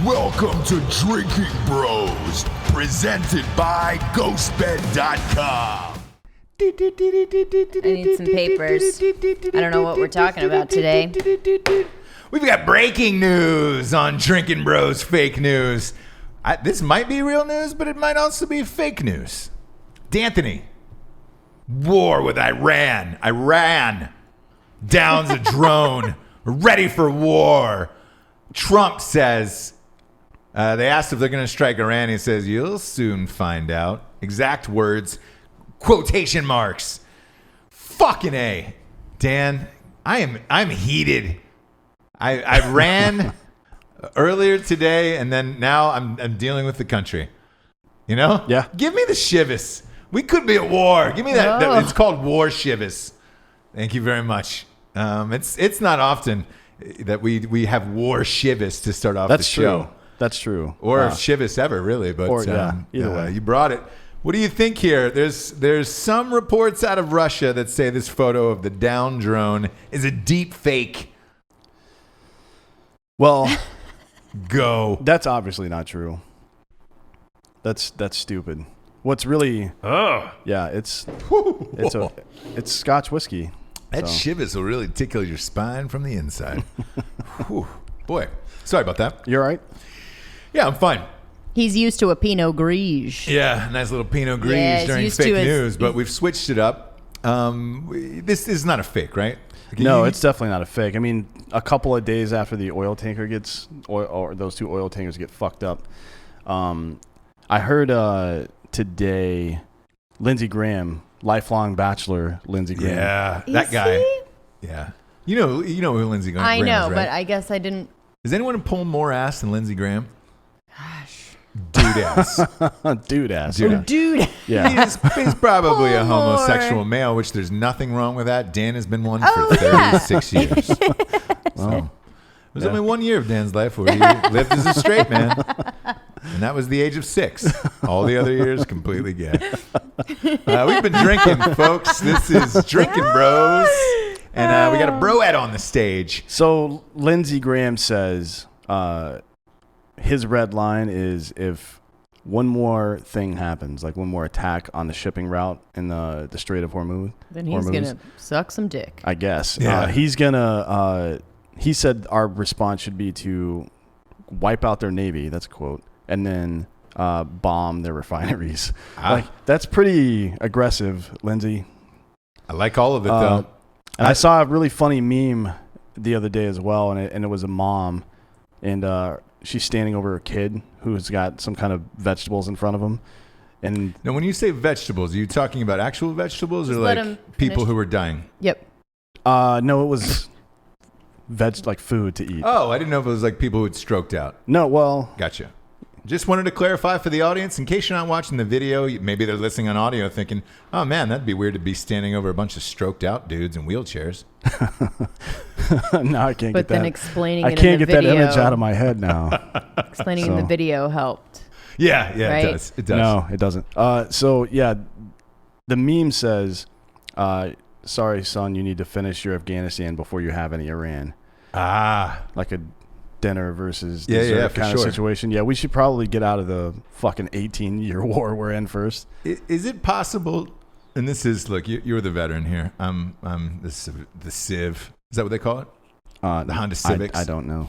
Welcome to Drinking Bros, presented by GhostBed.com. I need some papers. I don't know what we're talking about today. We've got breaking news on Drinkin' Bros Fake News. This might be real news, but it might also be fake news. D'Anthony, war with Iran. Iran downs a drone. We're ready for war. Trump says, they asked if they're going to strike Iran. He says, you'll soon find out. Exact words, quotation marks. Fucking A. Dan, I'm heated. I ran earlier today, and then now I'm dealing with the country. You know? Yeah. Give me the shivas. We could be at war. Give me that. Oh. It's called war shivas. Thank you very much. It's not often that we have war shivas to start off the show. True. That's true. Or shivas ever, really. But either way. You brought it. What do you think here? There's some reports out of Russia that say this photo of the down drone is a deep fake. Well, Go. that's obviously not true. That's stupid. What's really? Yeah, it's Scotch whiskey. That shivas will really tickle your spine from the inside. Whew. Boy, sorry about that. You all right? Yeah, I'm fine. He's used to a Pinot Gris. Yeah, nice little Pinot Gris Yeah, he's during used to fake his- news, but we've switched it up. This is not a fake, right? No, it's definitely not a fake. I mean, a couple of days after the oil tanker or those two oil tankers get fucked up, I heard today, Lindsey Graham, lifelong bachelor, Lindsey Graham. Yeah, Is that guy. he? Yeah, you know who Lindsey Graham I is, know, right? but I guess I didn't. Does anyone pull more ass than Lindsey Graham? Gosh. Dude ass. Dude ass. Dude. Yeah. Dude. Yeah. He's probably a Pull more. homosexual male, which there's nothing wrong with that. Dan has been one Oh, for 36 years. So, it was only 1 year of Dan's life where he lived as a straight man. And that was the age of 6. All the other years, completely gay. We've been drinking, folks. This is Drinking Bros. And we got a broette on the stage. So Lindsey Graham says his red line is if one more thing happens, like one more attack on the shipping route in the Strait of Hormuz. Then he's going to suck some dick. I guess. Yeah. He's going to, he said our response should be to wipe out their Navy. That's a quote. And then bomb their refineries. Like, that's pretty aggressive, Lindsey. I like all of it, though. And I saw a really funny meme the other day as well, and it was a mom, and she's standing over a kid who's got some kind of vegetables in front of him. And Now, when you say vegetables, are you talking about actual vegetables Just or let like him people finish. who are dying? Yep. no, it was like food to eat. Oh, I didn't know if it was like people who had stroked out. No, well, Gotcha. Just wanted to clarify for the audience, in case you're not watching the video, maybe they're listening on audio thinking, oh man, that'd be weird to be standing over a bunch of stroked out dudes in wheelchairs. no, I can't But get that. then explaining I it can't in the get video. that image out of my head now. Explaining in the So. video helped. Yeah, Right? it does. It does. No, it doesn't. So yeah, the meme says, "Sorry, son, you need to finish your Afghanistan before you have any Iran." Like a dinner versus dessert for kind sure. of situation. Yeah, we should probably get out of the fucking 18-year war we're in first. Is it possible, and this is, look, you're the veteran here. I'm the Civ. Is that what they call it? The Honda Civics? I don't know.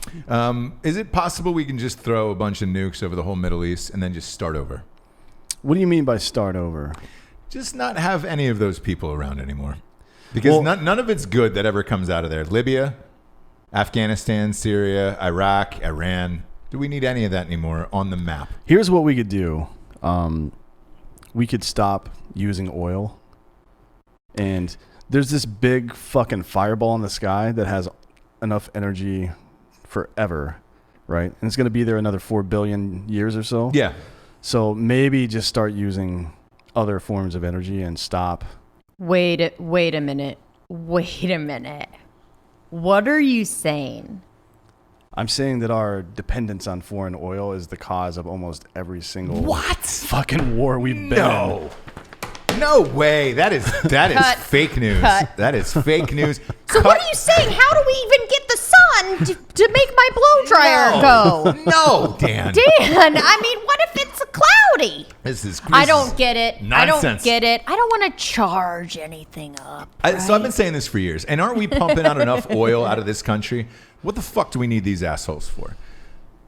Is it possible we can just throw a bunch of nukes over the whole Middle East and then just start over? What do you mean by start over? Just not have any of those people around anymore. Because none of it's good that ever comes out of there. Libya, Afghanistan, Syria, Iraq, Iran. Do we need any of that anymore on the map? Here's what we could do. We could stop using oil. And there's this big fucking fireball in the sky that has enough energy forever, right? And it's going to be there another 4 billion years or so. Yeah. So maybe just start using other forms of energy and stop. Wait a minute. What are you saying? I'm saying that our dependence on foreign oil is the cause of almost every single fucking war we've been in. No way. That is Cut. fake news. Cut. That is fake news. So what are you saying? How do we even get the sun? on to make my blow dryer go. No, Dan. Dan, I mean, what if it's cloudy? I don't get it. Nonsense. I don't get it. I don't want to charge anything up. So I've been saying this for years. And aren't we pumping out enough oil out of this country? What the fuck do we need these assholes for?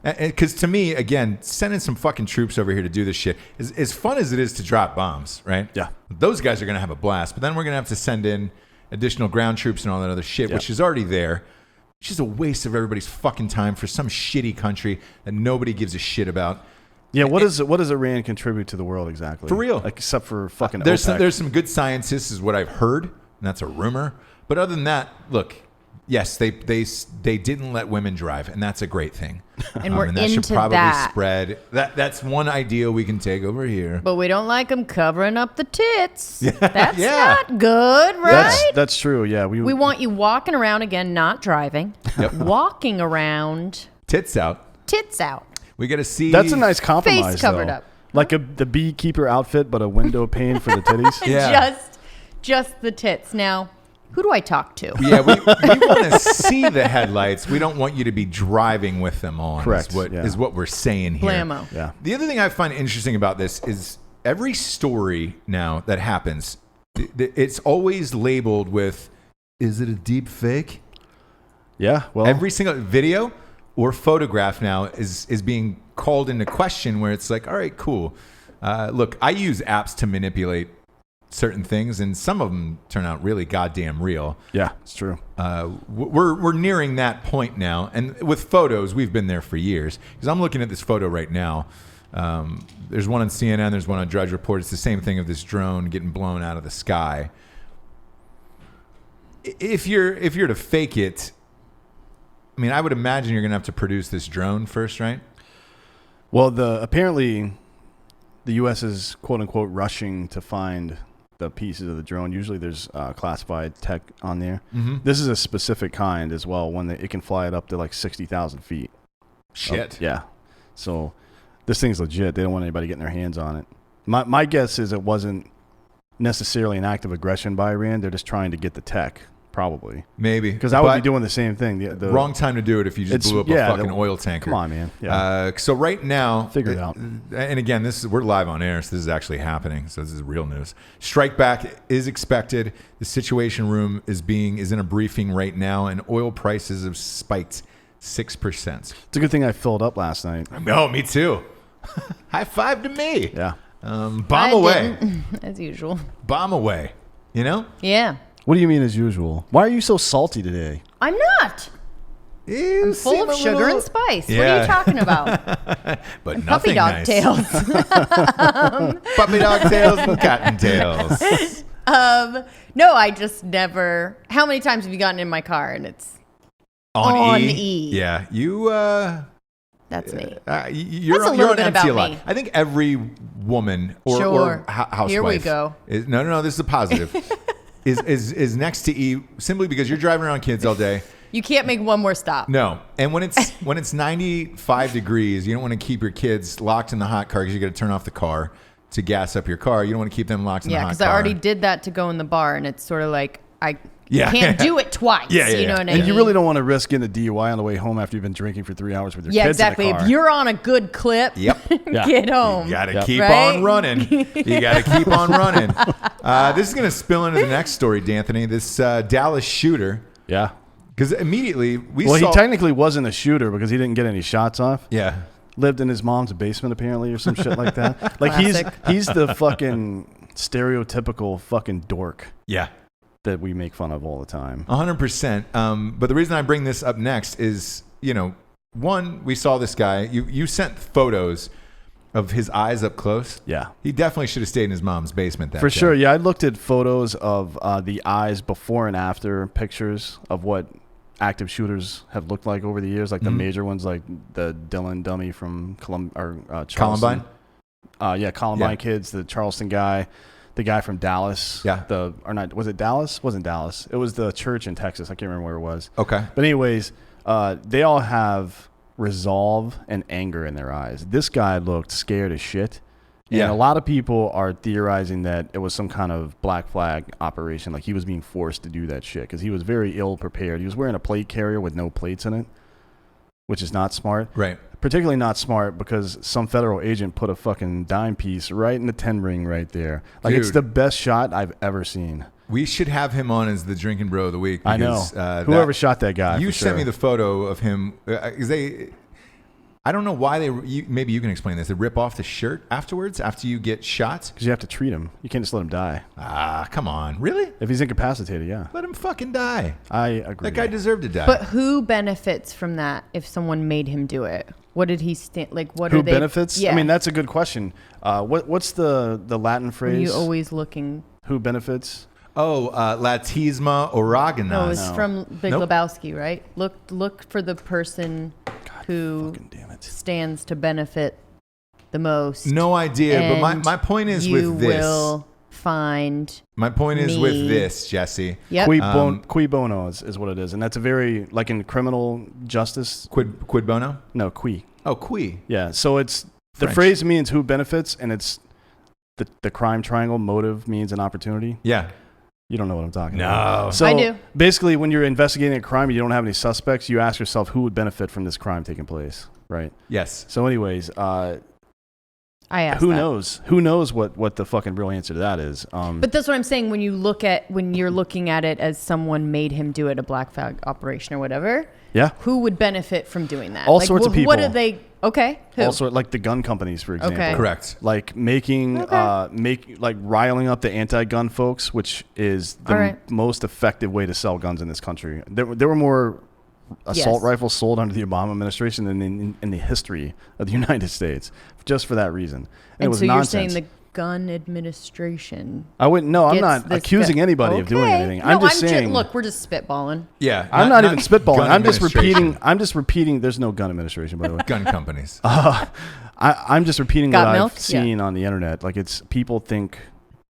Because to me, again, sending some fucking troops over here to do this shit is as fun as it is to drop bombs, right? Yeah. Those guys are going to have a blast. But then we're going to have to send in additional ground troops and all that other shit, which is already there. It's just a waste of everybody's fucking time for some shitty country that nobody gives a shit about. Yeah, what does Iran contribute to the world exactly? For real. Like, except for fucking There's OPEC. some good scientists is what I've heard, and that's a rumor. But other than that, look, yes, they didn't let women drive, and that's a great thing. And we're and that into should probably that. spread. That's one idea we can take over here. But we don't like them covering up the tits. That's Yeah. not good, right? That's true. Yeah, We want you walking around again, not driving. Yep. Walking around, Tits out. tits out. We got to see. That's a nice compromise. Face covered though. up. Like the beekeeper outfit, but a window pane for the titties. Yeah. Just the tits. Now, who do I talk to? Yeah, we want to see the headlights. We don't want you to be driving with them on. Correct, Is what we're saying here. Blammo. Yeah. The other thing I find interesting about this is every story now that happens, it's always labeled with, is it a deep fake? Yeah. Well, Every single video or photograph now is being called into question where it's like, all right, cool. Look, I use apps to manipulate certain things, and some of them turn out really goddamn real. yeah, it's true. We're nearing that point now, and with photos, we've been there for years. Because I'm looking at this photo right now. There's one on CNN. There's one on Drudge Report. It's the same thing of this drone getting blown out of the sky. If you're to fake it, I mean, I would imagine you're going to have to produce this drone first, right? Well, apparently the U.S. is quote unquote rushing to find the pieces of the drone. Usually there's classified tech on there. Mm-hmm. This is a specific kind as well. It can fly it up to like 60,000 feet. Shit. Yeah. So this thing's legit. They don't want anybody getting their hands on it. My guess is it wasn't necessarily an act of aggression by Iran. They're just trying to get the tech, probably. Maybe. Because I would be doing the same thing. The wrong time to do it if you just blew up a fucking oil tanker. Come on, man. Yeah. So right now, Figure it out. And again, we're live on air, so this is actually happening. So this is real news. Strike back is expected. The Situation Room is in a briefing right now, and oil prices have spiked 6%. It's a good thing I filled up last night. No, me too. High five to me. Yeah. Bomb I away. didn't, as usual. Bomb away. You know? Yeah. What do you mean as usual? Why are you so salty today? I'm not. You I'm full seem of a sugar little- and spice. What Yeah. are you talking about? But And nothing puppy dog nice. tails. Puppy dog tails and cottontails. No, I just never. How many times have you gotten in my car and it's On E. Yeah, you. that's me? You're, That's a you're little on bit MC about a lot. me. I think every woman or Sure. housewife. Here we go. No. This is a positive. is next to E simply because you're driving around kids all day. You can't make one more stop. No, and when it's 95 degrees, you don't want to keep your kids locked in the hot car because you got to turn off the car to gas up your car. You don't want to keep them locked in the Yeah, hot car. because I already did that to go in the bar, and it's sort of like I Yeah. can't do it twice. Yeah, you know what I mean? And you really don't want to risk getting a DUI on the way home after you've been drinking for 3 hours with your Yeah, kids exactly. in the car. If you're on a good clip, Yep. Yeah. get home. You got to Yep. keep Right? on running. You got to keep on running. This is going to spill into the next story, D'Anthony. This Dallas shooter. Yeah. Because immediately we Well, saw... he technically wasn't a shooter because he didn't get any shots off. Yeah. Lived in his mom's basement apparently or some shit like that. Like Classic. he's the fucking stereotypical fucking dork Yeah. that we make fun of all the time. 100%. But the reason I bring this up next is, one, we saw this guy. You sent photos of his eyes up close. Yeah. He definitely should have stayed in his mom's basement that For day. sure. Yeah, I looked at photos of the eyes before and after pictures of what active shooters have looked like over the years, like the major ones, like the Dylan dummy from Charleston. Columbine? Columbine Yeah. kids, the Charleston guy, the guy from Dallas. Yeah. Was it Dallas? Wasn't Dallas. It was the church in Texas. I can't remember where it was. Okay. But anyways, they all have resolve and anger in their eyes. This guy looked scared as shit. And a lot of people are theorizing that it was some kind of black flag operation. Like he was being forced to do that shit because he was very ill prepared. He was wearing a plate carrier with no plates in it, which is not smart. Right. Particularly not smart because some federal agent put a fucking dime piece right in the 10 ring right there. Like it's the best shot I've ever seen. We should have him on as the Drinkin' Bro of the week. Because, I know. Whoever shot that guy. You sent me the photo of him. I don't know why maybe you can explain this. They rip off the shirt afterwards after you get shot? Because you have to treat him. You can't just let him die. Ah, come on. Really? If he's incapacitated, yeah. Let him fucking die. I agree. That guy deserved to die. But who benefits from that if someone made him do it? What did he stand like? What who are they? Benefits? Yeah. I mean, that's a good question. What's the Latin phrase? Are you always looking? Who benefits? Oh, Latisma Oraganas. No, it's from Big Lebowski, right? Look for the person who stands to benefit the most. No idea, but my point is with this. You will find. My point is with this, Jesse. Yep. Cui bono is what it is, and that's a very like in criminal justice. Quid bono? No, qui. Oh, qui. Yeah, so it's French. The phrase means who benefits, and it's the crime triangle. Motive means an opportunity. Yeah. You don't know what I'm talking about. No. So I do. Basically, when you're investigating a crime and you don't have any suspects, you ask yourself who would benefit from this crime taking place, right? Yes. So anyways, I asked who that. knows? Who knows what the fucking real answer to that is? But that's what I'm saying. When you're looking at it as someone made him do it, a black flag operation or whatever. Yeah. Who would benefit from doing that? All sorts of people. What are they? Okay. Who? Also, like the gun companies, for example. Okay. Correct. Like riling up the anti-gun folks, which is the most effective way to sell guns in this country. There were more assault rifles sold under the Obama administration than in the history of the United States, just for that reason. And it was so nonsense. You're saying the gun administration? I wouldn't. No, I'm not accusing anybody of doing anything. I'm just saying. Look, we're just spitballing. Yeah. I'm not even spitballing. I'm just administration. repeating. There's no gun administration, by the way. Gun companies. I'm just repeating Got what milk? I've seen on the internet. Like it's people think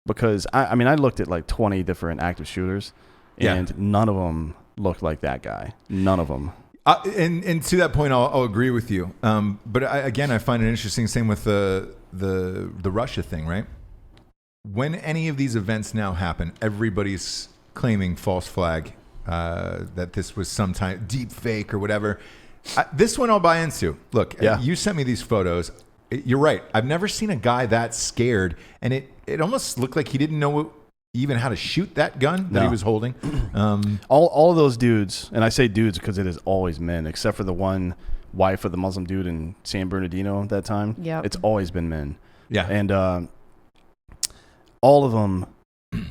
because I looked at like 20 different active shooters, and none of them looked like that guy. None of them. And to that point, I'll agree with you. But I find it interesting. Same with the Russia thing, right? When any of these events now happen, everybody's claiming false flag, that this was some type deep fake or whatever. This one I'll buy into. Look, you sent me these photos. You're right. I've never seen a guy that scared, and it almost looked like he didn't know even how to shoot that gun that he was holding. All of those dudes, and I say dudes because it is always men, except for the one wife of the Muslim dude in San Bernardino at that time. Yep. It's always been men. Yeah. And all of them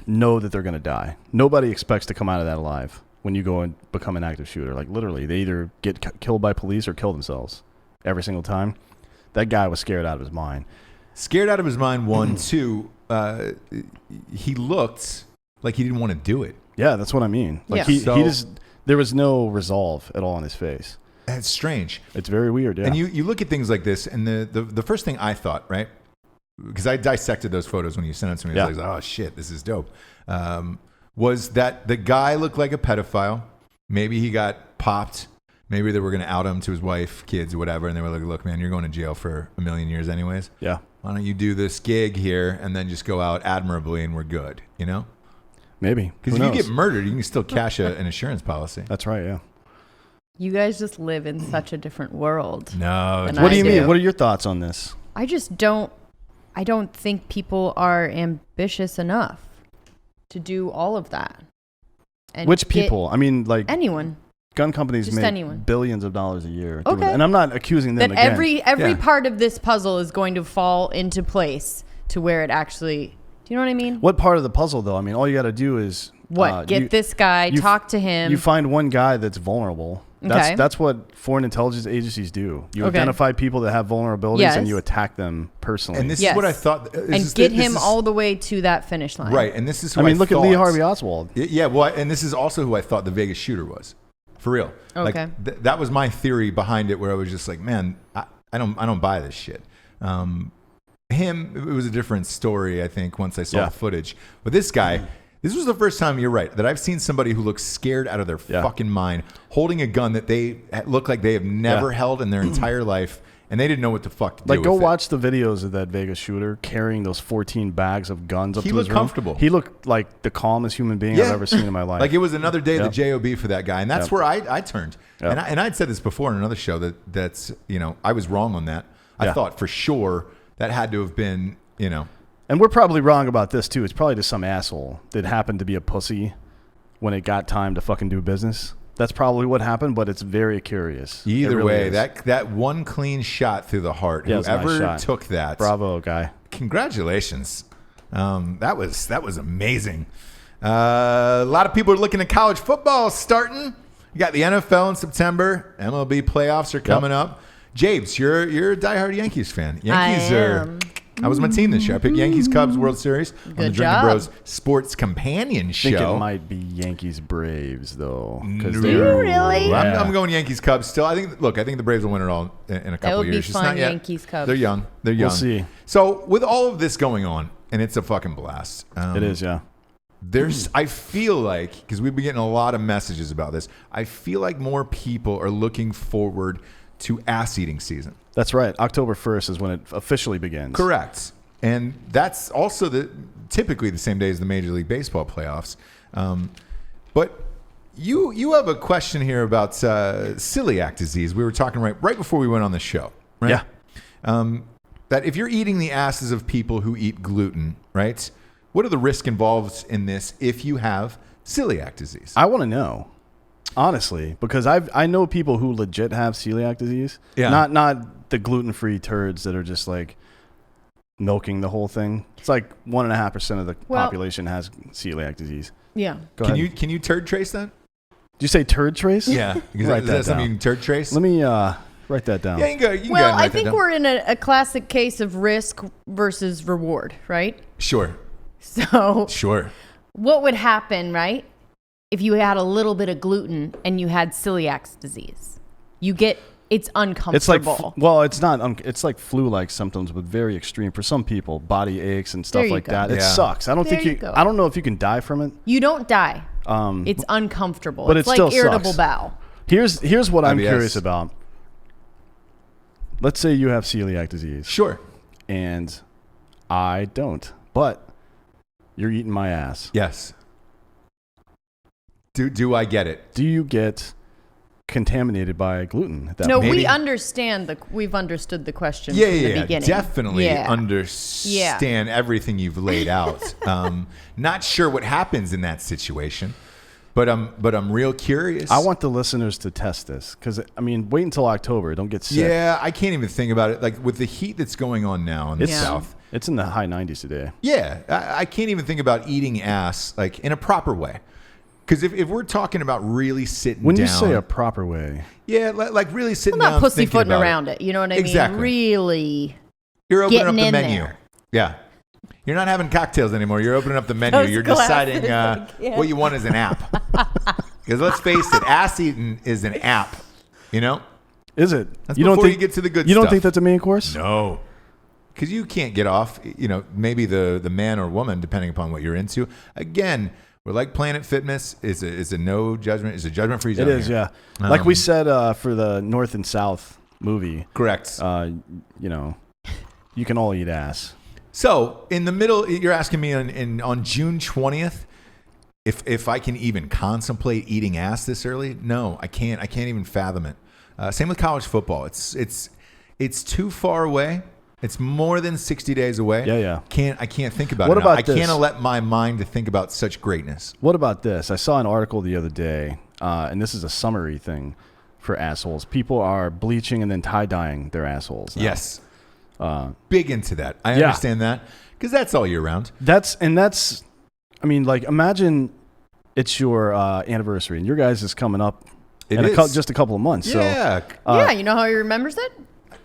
know that they're going to die. Nobody expects to come out of that alive when you go and become an active shooter. Like literally, they either get killed by police or kill themselves every single time. That guy was scared out of his mind. Scared out of his mind, one. Two, he looked like he didn't want to do it. Yeah, that's what I mean. Like he just, there was no resolve at all on his face. It's strange. It's very weird, yeah. And you look at things like this, and the first thing I thought, right, because I dissected those photos when you sent them to me, I was like, oh shit, this is dope, was that the guy looked like a pedophile. Maybe he got popped. Maybe they were going to out him to his wife, kids, or whatever, and they were like, look, man, you're going to jail for 1,000,000 years anyways. Yeah. Why don't you do this gig here and then just go out admirably and we're good, you know? Maybe. Because if you get murdered, you can still cash an insurance policy. That's right, yeah. You guys just live in such a different world. No. What do you mean? What are your thoughts on this? I just don't think people are ambitious enough to do all of that. And which people? I mean, like anyone. Gun companies make billions of dollars a year. Okay. And I'm not accusing them that again. every part of this puzzle is going to fall into place to where it actually. Do you know what I mean? What part of the puzzle, though? I mean, all you got to do is get this guy, talk to him. You find one guy that's vulnerable. That's what foreign intelligence agencies do. You identify people that have vulnerabilities and you attack them personally. And this is what I thought. And get him all the way to that finish line. Right. And this is who look at Lee Harvey Oswald. Yeah. Well, and this is also who I thought the Vegas shooter was. For real. Okay. Like that was my theory behind it, where I was just like, man, I don't buy this shit. It was a different story, I think, once I saw the footage. But this guy, this was the first time, you're right, that I've seen somebody who looks scared out of their fucking mind, holding a gun that they look like they have never held in their entire life, and they didn't know what the fuck to do Like, go with it. watch the videos of that Vegas shooter carrying those 14 bags of guns up He to his looked room. comfortable. He looked like the calmest human being I've ever seen in my life. Like, it was another day of Yep. the JOB for that guy, and that's Yep. where I turned. Yep. And I'd said this before in another show that's I was wrong on that. I Yeah. thought for sure that had to have been And we're probably wrong about this, too. It's probably just some asshole that happened to be a pussy when it got time to fucking do business. That's probably what happened, but it's very curious. Either It really way, is. that one clean shot through the heart. Yeah, it was a nice Whoever shot. took that, Bravo, guy. congratulations. That was amazing. A lot of people are looking at college football starting. You got the NFL in September. MLB playoffs are coming up. James, you're a diehard Yankees fan. Yankees am. I was my team this year. I picked Yankees Cubs World Series on the Good Drinkin' job. Bros Sports Companion I think show. it might be Yankees Braves, though. No. Do you really? Yeah. I'm going Yankees Cubs still. I think the Braves will win it all in a couple would of be years. Just fun, not yet. Yankees Cubs. They're young. We'll see. So with all of this going on, and it's a fucking blast. It is, yeah. I feel like, because we've been getting a lot of messages about this, I feel like more people are looking forward to ass eating season. That's right. October 1st is when it officially begins. Correct. And that's also typically the same day as the Major League Baseball playoffs. But you have a question here about celiac disease. We were talking right before we went on the show, right? Yeah. That if you're eating the asses of people who eat gluten, right? What are the risks involved in this if you have celiac disease? I want to know, honestly, because I know people who legit have celiac disease. Yeah. Not the gluten-free turds that are just like milking the whole thing. It's like 1.5% of the population has celiac disease. Yeah. Go Can ahead. you turd trace that? Did you say turd trace? Yeah. Is Write that that something down. you can turd trace? Let me write that down. Yeah, you can go. You can go ahead Well, and I write that think down. we're in a classic case of risk versus reward, right? Sure. So Sure. what would happen, right, if you had a little bit of gluten and you had celiac disease? It's uncomfortable. It's like, it's not. It's like flu-like symptoms, but very extreme for some people. Body aches and stuff There you like go. that. It Yeah. sucks. I don't There think you go. I don't know if you can die from it. You don't die. It's uncomfortable. but it's it like still irritable sucks. bowel. Here's what I'm IBS. curious about. Let's say you have celiac disease, Sure. and I don't, but you're eating my ass. Yes. Do I get it? Do you get contaminated by gluten? At that No, point? Maybe. we've understood the question Yeah, from the yeah, beginning. definitely Yeah. understand everything you've laid out. Not sure what happens in that situation, but I'm real curious. I want the listeners to test this because wait until October. Don't get sick. Yeah, I can't even think about it. Like with the heat that's going on now in the Yeah. South. It's in the high 90s today. Yeah, I can't even think about eating ass like in a proper way. Because if we're talking about really sitting When down, you say a proper way, yeah, like really sitting Well, down, not thinking pussyfooting about around it. You know what I Exactly. mean? Really. You're opening getting up the in menu. there. Yeah. You're not having cocktails anymore. You're opening up the menu. Those You're glasses, deciding like, yeah. what you want as an app. Because let's face it, ass eating is an app. You know? is it? That's you before don't think, you get to the good You stuff. don't think that's a main course? No. Because you can't get off, maybe the man or woman, depending upon what you're into. Again, we're like Planet Fitness. Is a no judgment. It's a judgment-free zone. It is, here. yeah. Like we said for the North and South movie, Correct. you can all eat ass. So in the middle, you're asking me on June 20th if I can even contemplate eating ass this early. No, I can't. I can't even fathom it. Same with college football. It's too far away. It's more than 60 days away. Yeah. I can't think about What it now. about I this? can't let my mind to think about such greatness. What about this? I saw an article the other day, and this is a summary thing for assholes. People are bleaching and then tie-dyeing their assholes now. Yes. Big into that. I Yeah. understand that because that's all year round. Imagine it's your anniversary, and your guys is coming up It in is. just a couple of months. Yeah. Yeah, you know how he remembers it?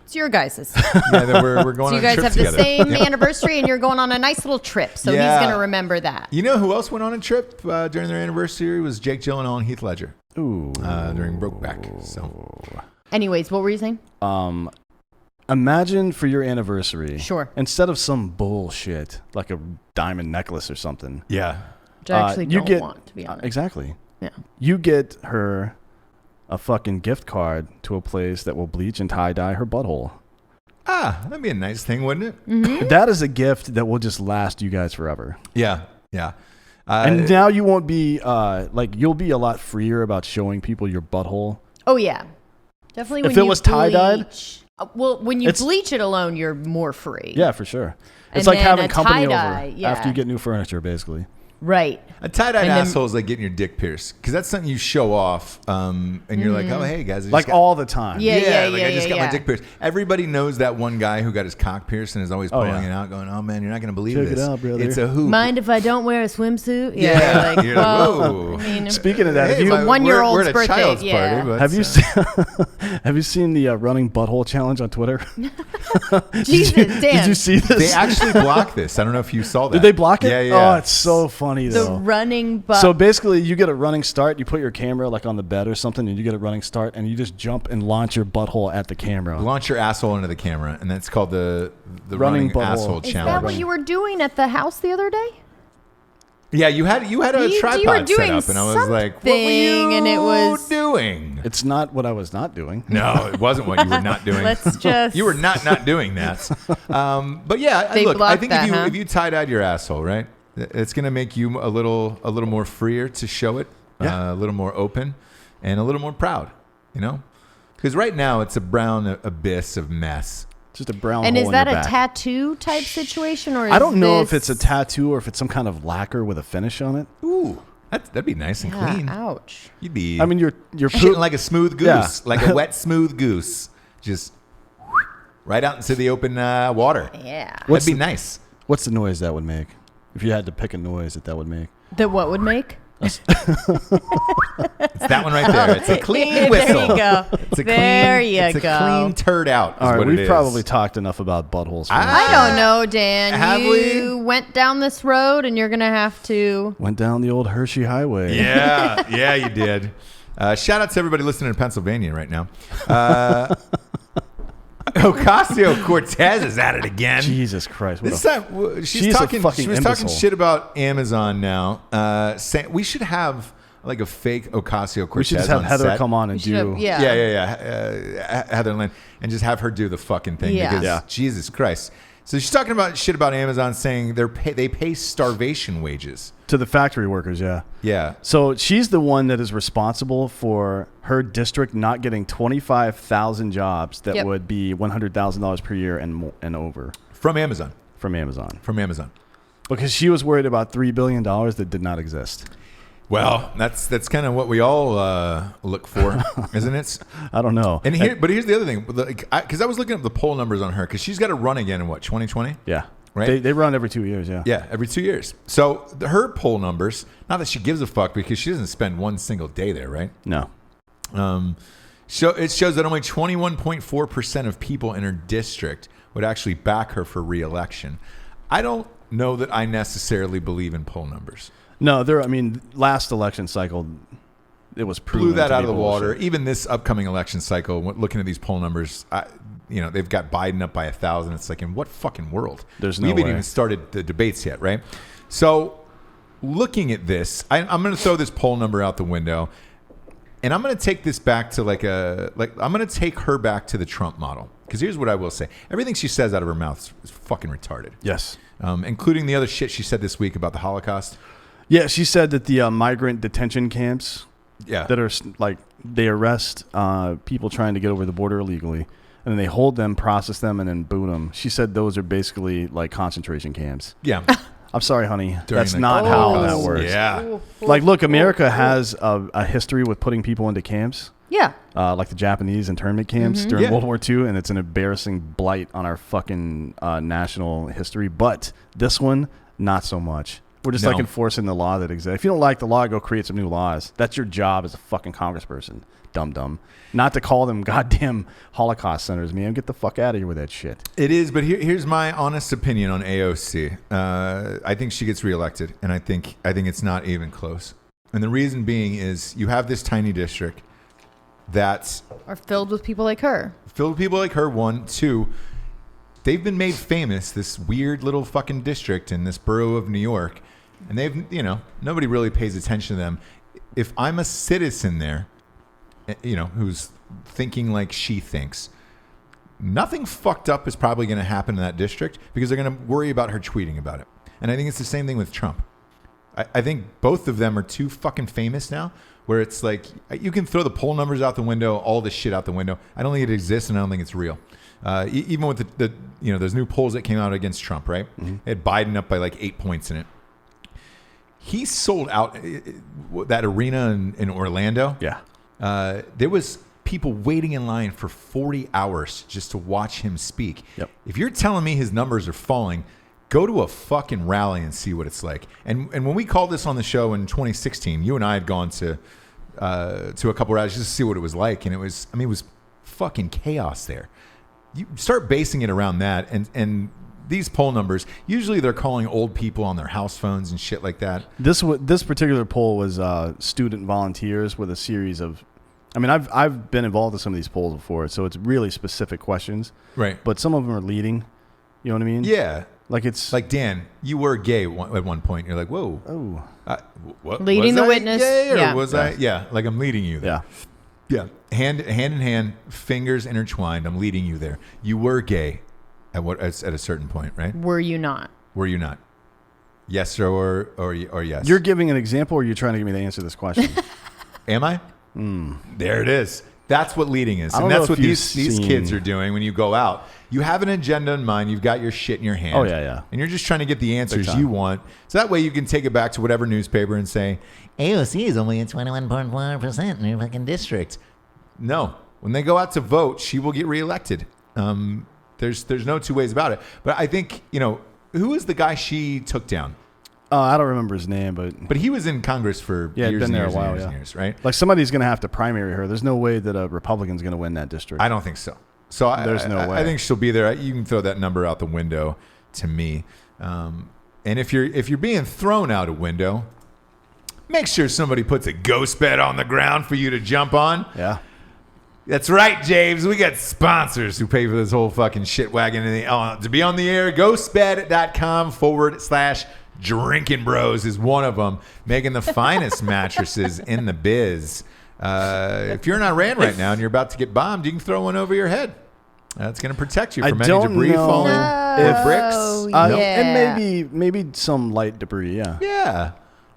It's your guys'. So Yeah, that we're going you on a guys trip have together. the same anniversary and you're going on a nice little trip. So Yeah. he's going to remember that. You know who else went on a trip during their anniversary was Jake Gyllenhaal and Heath Ledger Ooh. during Brokeback. So Anyways, what were you saying? Imagine for your anniversary, Sure. instead of some bullshit like a diamond necklace or something. yeah, Which I actually you don't get, want, to be honest. Exactly. Yeah. You get her a fucking gift card to a place that will bleach and tie-dye her butthole. That'd be a nice thing, wouldn't it? Mm-hmm. That is a gift that will just last you guys forever. Yeah. And now you won't be you'll be a lot freer about showing people your butthole. Oh yeah, definitely. If it was tie-dyed? When you bleach it alone, you're more free. Yeah, for sure. And It's like then having a company tie-dye, over yeah. after you get new furniture, basically. Right. A tie-dyed And then- asshole is like getting your dick pierced because that's something you show off, and you're like, oh hey guys, I just Like got- all the time. Yeah. I just got my yeah. dick pierced. Everybody knows that one guy who got his cock pierced and is always pulling yeah. it out, going, "Oh man, you're not gonna believe Check it this. out, brother." It's a hoop." Mind if I don't wear a swimsuit? Yeah. Like, You're like, well, whoa. I mean, Speaking of that, Hey, have you my- one-year-old's we're at a birthday, child's yeah. party, but have you seen, have you seen the running butthole challenge on Twitter? Jesus, Dan. Did you see this? they actually blocked this. I don't know if you saw that. Did they block it? Yeah. Oh, it's so funny the though. running butt. So basically, you get a running start. You put your camera like on the bed or something, and you get a running start, and you just jump and launch your butthole at the camera. Launch your asshole into the camera, and that's called the Running running butthole. asshole Is challenge. that what you were doing at the house the other day? Yeah, you had a You were tripod set doing up, and I was like, "What were something, you and it was- doing?" It's not what I was not doing. No, it wasn't what you were not doing. Let's just. You were not doing that. But yeah, They look, I blocked think that, if you tie-dyed your asshole, right, it's going to make you a little more freer to show it, Yeah. a little more open, and a little more proud, you know? Because right now it's a brown abyss of mess. Just a brown And hole is in that your a back. tattoo type situation, or is I don't know if this- it's a tattoo or if it's some kind of lacquer with a finish on it. Ooh, that'd be nice and Yeah, clean. ouch. You'd be. I mean, you're shitting poop. like a smooth goose, Yeah. like a wet smooth goose, just right out into the open water. Yeah. That'd be nice. What's the noise that would make? If you had to pick a noise that would make. That what would make? It's that one right there. It's a clean whistle. There you go. It's a There clean, you it's go. a clean turd out. Is All right, what it we've is. probably talked enough about buttholes. For I- I don't know, Dan. Have you went down this road, and you're gonna have to. Went down the old Hershey Highway. Yeah, you did. Shout out to everybody listening in Pennsylvania right now. Ocasio-Cortez is at it again. Jesus Christ. What This a- time She's she's a talking. fucking She was talking imbecile. shit about Amazon now. Saying we should have like a fake Ocasio-Cortez. we should just have on Heather set. come on and We should have- do. yeah. Yeah. Heather Lynn, and just have her do the fucking thing Yeah. because Yeah. Jesus Christ. So she's talking about shit about Amazon, saying they pay starvation wages. To the factory workers, yeah. Yeah. So she's the one that is responsible for her district not getting 25,000 jobs that Yep. would be $100,000 per year and over From Amazon. from Amazon. Because she was worried about $3 billion that did not exist. Well, that's kind of what we all look for, isn't it? I don't know. And but here's the other thing, because I was looking up the poll numbers on her, because she's got to run again in what 2020. Yeah. Right? They run every 2 years, yeah. Yeah, every 2 years. So her poll numbers, not that she gives a fuck because she doesn't spend one single day there, right? No. So it shows that only 21.4% of people in her district would actually back her for re-election. I don't know that I necessarily believe in poll numbers. No, last election cycle, it was proven Blew that to out be of the water. bullshit. Even this upcoming election cycle, looking at these poll numbers, they've got Biden up by 1,000. It's like, in what fucking world? There's we no haven't way. even started the debates yet, right? So looking at this, I'm going to throw this poll number out the window, and I'm going to take this back to I'm going to take her back to the Trump model. Because here's what I will say. Everything she says out of her mouth is fucking retarded. Yes. Including the other shit she said this week about the Holocaust. Yeah, she said that the migrant detention camps Yeah. that are they arrest people trying to get over the border illegally, and then they hold them, process them, and then boot them. She said those are basically like concentration camps. Yeah. I'm sorry, honey. During That's the not how that Holocaust. works. Yeah. Like, look, America has a history with putting people into camps, Yeah. like the Japanese internment camps during Yeah. World War II, and it's an embarrassing blight on our fucking national history. But this one, not so much. We're just No. like enforcing the law that exists. If you don't like the law, go create some new laws. That's your job as a fucking congressperson. Dum-dum. Not to call them goddamn Holocaust centers, man. Get the fuck out of here with that shit. It is, but here's my honest opinion on AOC. I think she gets reelected, and I think it's not even close. And the reason being is you have this tiny district that's Are filled with people like her. filled with people like her. 1, 2, they've been made famous. This weird little fucking district in this borough of New York, and nobody really pays attention to them. If I'm a citizen there, who's thinking like she thinks, nothing fucked up is probably going to happen in that district because they're going to worry about her tweeting about it. And I think it's the same thing with Trump. I think both of them are too fucking famous now, where it's like you can throw the poll numbers out the window, all this shit out the window. I don't think it exists, and I don't think it's real. Even with the those new polls that came out against Trump, right? It had Biden up by like 8 points in it. He sold out that arena in Orlando. Yeah. There was people waiting in line for 40 hours just to watch him speak. Yep. If you're telling me his numbers are falling, go to a fucking rally and see what it's like. And when we called this on the show in 2016, you and I had gone to a couple rallies just to see what it was like, and it was fucking chaos there. You start basing it around that, and these poll numbers, usually they're calling old people on their house phones and shit like that. This particular poll was student volunteers with a series of. I mean, I've been involved in some of these polls before, so it's really specific questions. Right. But some of them are leading. You know what I mean? Yeah. Like it's like, Dan, you were gay at one point. You're like, whoa. Oh. What, leading the I witness. gay or yeah. was I? Yeah. Like I'm leading you there. Yeah. Yeah. Hand in hand, fingers intertwined. I'm leading you there. You were gay at a certain point, right? Were you not? Were you not? Yes or yes. You're giving an example, or you're trying to get me to answer this question? Am I? There it is. That's what leading is. And know that's if what you've these kids are doing when you go out. You have an agenda in mind. You've got your shit in your hand. Oh, yeah. And you're just trying to get the answers time. you want. So that way you can take it back to whatever newspaper and say, AOC is only at 21.4% in her fucking district. no. When they go out to vote, she will get reelected. There's no two ways about it. But I think, who is the guy she took down? I don't remember his name, but He was in Congress for yeah, years been and there years a while, and years yeah. and years, right? Like somebody's going to have to primary her. There's no way that a Republican's going to win that district. I don't think so. So There's no way. I think she'll be there. You can throw that number out the window to me. And if you're being thrown out a window, make sure somebody puts a ghost bed on the ground for you to jump on. Yeah. That's right, James. We got sponsors who pay for this whole fucking shit wagon. To be on the air, ghostbed.com/Drinkin Bros is one of them, making the finest mattresses in the biz. If you're in Iran right now and you're about to get bombed, you can throw one over your head. That's going to protect you I from any don't debris know falling or if- bricks. Yeah. And maybe some light debris, yeah. Yeah.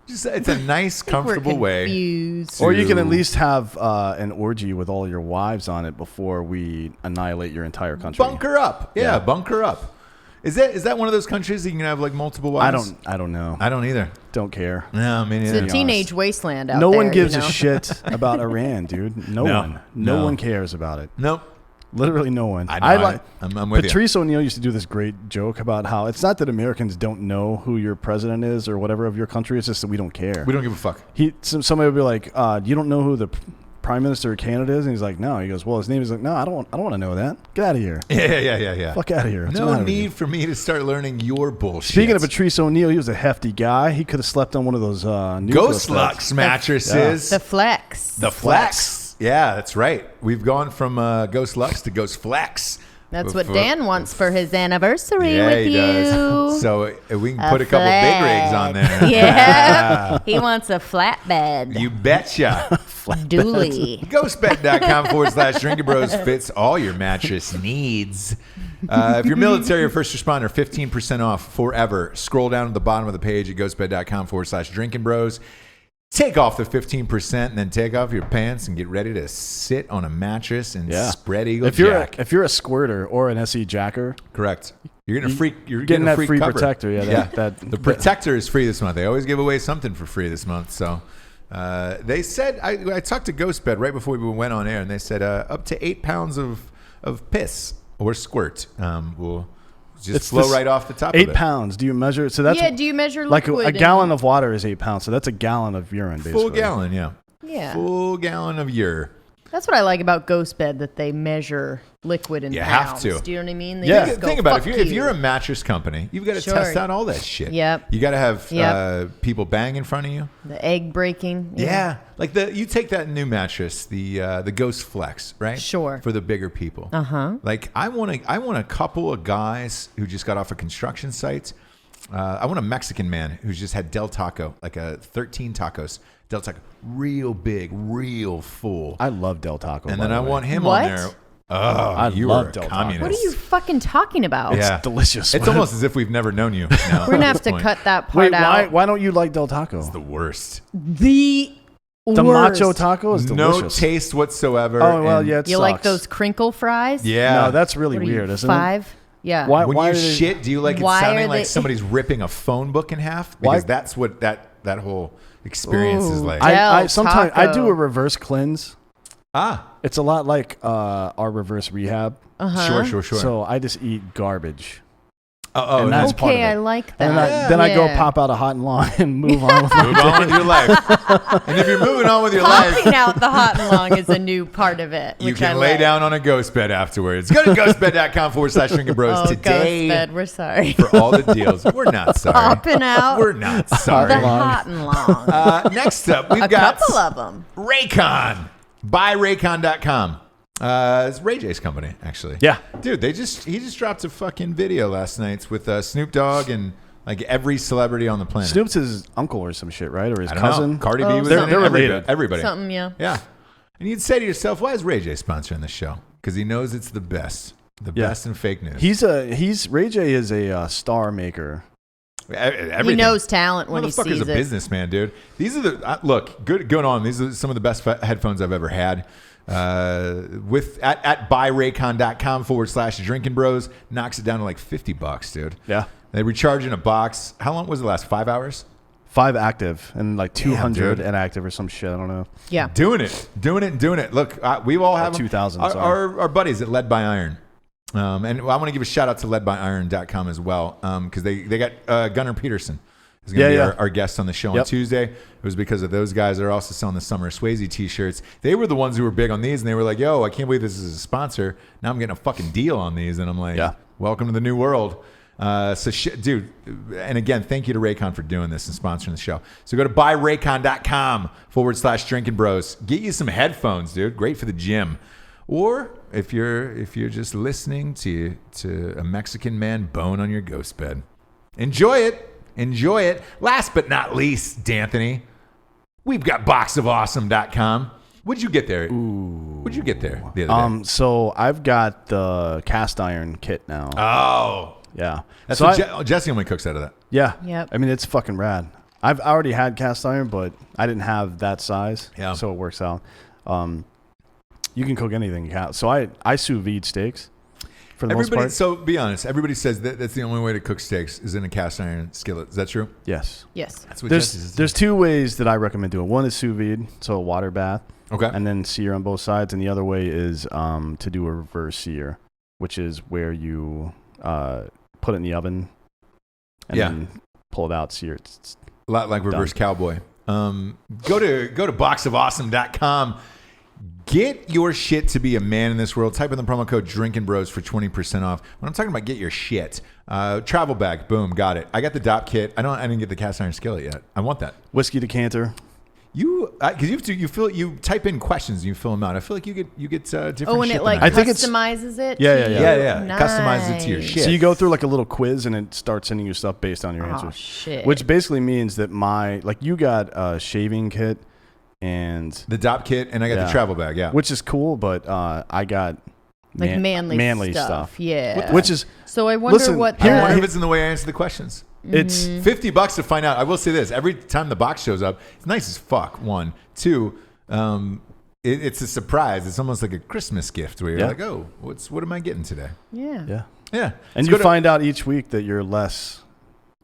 It's a nice, I think we're comfortable way. confused. Or you can at least have an orgy with all your wives on it before we annihilate your entire country. Bunker up. Yeah, bunker up. Is that one of those countries that you can have like multiple wives? I don't know. I don't either. Don't care. No, I mean, It's a teenage wasteland out No there. one gives you a know? shit about Iran, dude. No one. No one cares about it. Nope. Literally no one. I'm with Patrice O'Neill used to do this great joke about how it's not that Americans don't know who your president is or whatever of your country. It's just that we don't care. We don't give a fuck. Somebody would be like, "You don't know who the prime minister of Canada is?" And he's like, "No." He goes, "Well, his name is like, no, I don't want to know that. Get out of here. Yeah. Fuck out of here. What's the No matter with you?" need for me to start learning your bullshit. Speaking of Patrice O'Neill, he was a hefty guy. He could have slept on one of those Ghost Lux mattresses. The Flex. The Flex. Yeah, that's right. We've gone from Ghost Lux to Ghost Flex. That's what Dan wants for his anniversary Yeah, with he you. does. So we can put a couple big rigs on there. Yeah. He wants a flatbed. You betcha. Dooley. Ghostbed.com/Drinkin Bros fits all your mattress needs. If you're military or first responder, 15% off forever. Scroll down to the bottom of the page at ghostbed.com/Drinkin Bros. Take off the 15% and then take off your pants and get ready to sit on a mattress and spread eagle jack. If you're a squirter or an SE jacker, Correct. You're getting a free. You're getting that a free cover. protector. Yeah, The protector is free this month. They always give away something for free this month. So they said I talked to Ghostbed right before we went on air, and they said up to 8 pounds of piss or squirt will just flow right off the top. 8 of it. pounds. Do you measure? So that's Do you measure like liquid? a gallon of water is 8 pounds. So that's a gallon of urine, basically. Full gallon, yeah. Yeah. Full gallon of urine. That's what I like about Ghostbed, that they measure liquid in You pounds. have to. Do you know what I mean? They Yeah. just go, Think about it. "Fuck If you." you're a mattress company, you've got to Sure. test out all that shit. Yep. You got to have Yep. people bang in front of you. The egg breaking. Yeah, like you take that new mattress, the Ghost Flex, right? Sure. For the bigger people. Uh-huh. Like I want a couple of guys who just got off a construction site. I want a Mexican man who's just had Del Taco, like 13 tacos. Del Taco, real big, real full. I love Del Taco. And by then the I way. want him What? on there. Oh, you love are a Del Taco. communist. What are you fucking talking about? Yeah. Delicious. It's almost as if we've never known you. Now, We're gonna at have this to point. cut that part Wait, out. why don't you like Del Taco? It's the worst. The Macho worst. taco is No delicious. taste whatsoever. Oh well, and- yeah. It You like sucks. those crinkle fries? Yeah. No, that's really What are you, weird, isn't 5? Yeah. Why? When why you do they- shit, do you like it Why sounding are like they- somebody's ripping a phone book in half? Why- Because that's what that whole experience is Ooh. like. Del sometimes I do Taco. a reverse cleanse. It's a lot like our reverse rehab. Sure. So I just eat garbage. Oh, and that's part of Okay, it. I like that. And then I go Yeah. pop out a hot and long and move on with my move on with your life. And if you're moving on with your life, Popping out the hot and long is a new part of it. you which can I lay like. down on a ghost bed afterwards. Go to ghostbed.com/drinking bros Oh, today Ghost Bed, we're sorry. for all the deals. We're not sorry. Popping out We're not the sorry. hot and long. Next up, we've A got couple of them. Raycon. BuyRaycon.com. It's Ray J's company, actually. Yeah. Dude, he just dropped a fucking video last night with Snoop Dogg and like every celebrity on the planet. Snoop's his uncle or some shit, right? Or his I don't cousin. know. Cardi B Oh, was They're- in it. they're Everybody- related. Everybody. Something, yeah. Yeah. And you'd say to yourself, why is Ray J sponsoring this show? Because he knows it's the best. The Yeah. best in fake news. He's Ray J is a star maker. Everything. He knows talent when he Motherfucker's sees a it. businessman, dude. These are the look good on. These are some of the best headphones I've ever had. With at buyraycon.com/drinking bros knocks it down to like $50, dude. Yeah. They recharge in a box. How long was it last? 5 hours? 5 active and like 200 dude. inactive or some shit. I don't know. Yeah. Doing it. Look, we all have 2,000, our buddies at Led by Iron. And I want to give a shout out to ledbyiron.com as well because they got Gunnar Peterson is going to be our guest on the show on Tuesday. It was because of those guys. They're also selling the Summer Swayze t-shirts. They were the ones who were big on these, and they were like, yo, I can't believe this is a sponsor. Now I'm getting a fucking deal on these. And I'm like, welcome to the new world. Dude, and again, thank you to Raycon for doing this and sponsoring the show. So go to buyraycon.com/drinking bros. Get you some headphones, dude. Great for the gym. Or if you're just listening to a Mexican man bone on your ghost bed, enjoy it. Last but not least, D'Anthony, we've got boxofawesome.com. What'd you get there? What'd you get there the other day? So I've got the cast iron kit now. Oh, Yeah. that's so what Jesse only cooks out of that. Yeah. Yep. I mean, it's fucking rad. I've already had cast iron, but I didn't have that size. Yeah. So it works out. You can cook anything. So I sous vide steaks for the most part. So be honest. Everybody says that's the only way to cook steaks is in a cast iron skillet. Is that true? Yes. Yes. That's what Jesse says. There's 2 ways that I recommend doing. One is sous vide, so a water bath. Okay. And then sear on both sides. And the other way is to do a reverse sear, which is where you put it in the oven and then pull it out, sear it. It's a lot like Reverse Cowboy. Go to boxofawesome.com. Get your shit to be a man in this world. Type in the promo code Drinkin' Bros for 20% off. When I'm talking about get your shit, travel bag, boom, got it. I got the DOP kit. I didn't get the cast iron skillet yet. I want that. whiskey decanter. Because you type in questions and you fill them out. I feel like you get different. Oh, and shit it like than I think it's- customizes it. Yeah, to yeah, you? yeah. It customizes it to your Nice. shit. So you go through like a little quiz and it starts sending you stuff based on your Oh answers. shit. Which basically means that you got a shaving kit and the DOP kit, and I got the travel bag. Yeah, which is cool, but I got like manly stuff. Yeah. Which is So I wonder Listen, what. I here- wonder if it's in the way I answer the questions. it's $50 to find out. I will say this: every time the box shows up, it's nice as fuck. 1, 2, it's a surprise. It's almost like a Christmas gift where you're like, "Oh, what am I getting today?" Yeah. yeah. Yeah, And Let's you go to- find out each week that you're less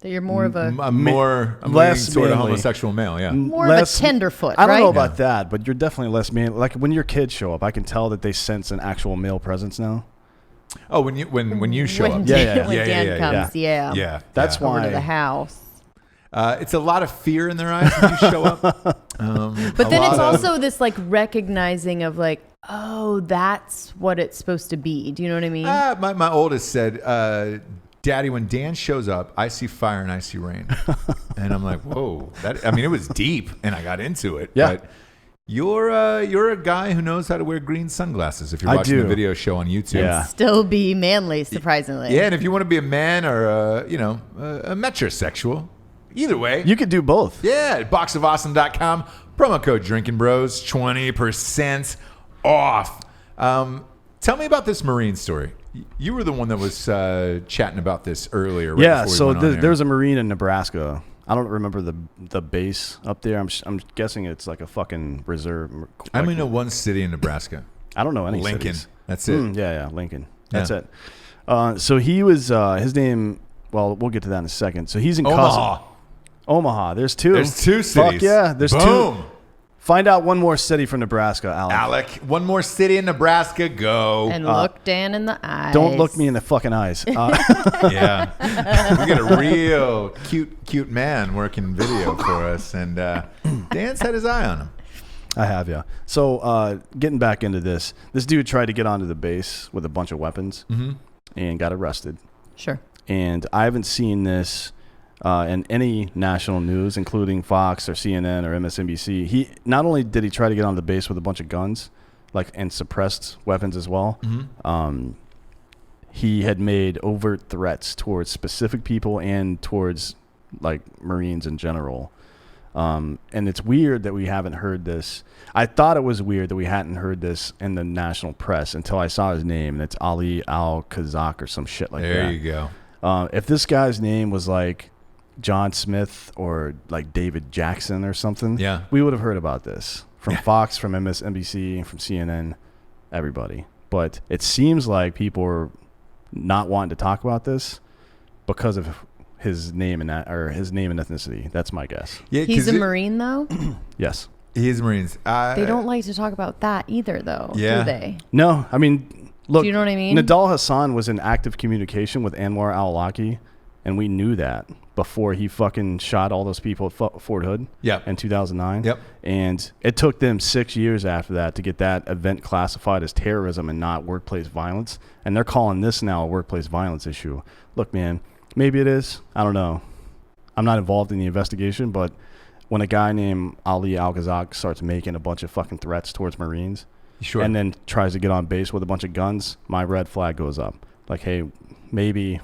That you're more of a I'm less leaning toward a manly. homosexual male. Yeah, more less- of a tenderfoot, I don't right? know about that, but you're definitely less man. Like when your kids show up, I can tell that they sense an actual male presence now. Oh, when you show when up, Dan, when Yeah, Dan yeah, comes, yeah. yeah. That's yeah. Over why to the house. It's a lot of fear in their eyes when you show up. But then it's also this like recognizing of like, oh, that's what it's supposed to be. Do you know what I mean? My oldest said, Daddy, when Dan shows up, I see fire and I see rain. And I'm like, whoa. It was deep, and I got into it. Yeah. But you're a guy who knows how to wear green sunglasses if you're I watching do. the video show on YouTube. Yeah. Still be manly, surprisingly. Yeah, and if you want to be a man or a metrosexual, either way. you could do both. Yeah, at boxofawesome.com. Promo code Drinkin' Bros, 20% off. Tell me about this Marine story. You were the one that was chatting about this earlier. Right Yeah, before we so went on air. there's a Marine in Nebraska. I don't remember the base up there. I'm guessing it's like a fucking reserve. I only know one city in Nebraska. I don't know any Lincoln. cities. That's it. Yeah, Lincoln. That's Yeah. it. So he was his name. Well, we'll get to that in a second. So he's in Omaha. Omaha. There's two. There's two cities. Fuck yeah. There's Boom. two. Find out one more city from Nebraska, Alec. Alec, one more city in Nebraska. Go. And look Dan in the eyes. Don't look me in the fucking eyes. Yeah. We got a real cute man working video for us, and Dan's had his eye on him. I have, yeah. So getting back into this dude tried to get onto the base with a bunch of weapons and got arrested. Sure. And I haven't seen this in any national news, including Fox or CNN or MSNBC. He not only did he try to get on the base with a bunch of guns, and suppressed weapons as well. He had made overt threats towards specific people and towards Marines in general. And it's weird that we haven't heard this. I thought it was weird that we hadn't heard this in the national press until I saw his name, and it's Ali Al-Kazak or some shit like that. There you go. If this guy's name was John Smith or David Jackson or something, Yeah. we would have heard about this from Fox, from MSNBC, from CNN, everybody. But it seems like people are not wanting to talk about this because of his name and his name and ethnicity. That's my guess. Yeah, He's a Marine, though? Yes. He is Marines. They don't like to talk about that either, though, Yeah. do they? No, I mean, look. Do you know what I mean? Nadal Hassan was in active communication with Anwar al-Awlaki, and we knew that before he fucking shot all those people at Fort Hood in 2009. Yep. And it took them 6 years after that to get that event classified as terrorism and not workplace violence. And they're calling this now a workplace violence issue. Look, man, maybe it is. I don't know. I'm not involved in the investigation, but when a guy named Ali Al-Kazak starts making a bunch of fucking threats towards Marines and then tries to get on base with a bunch of guns, my red flag goes up. Hey, maybe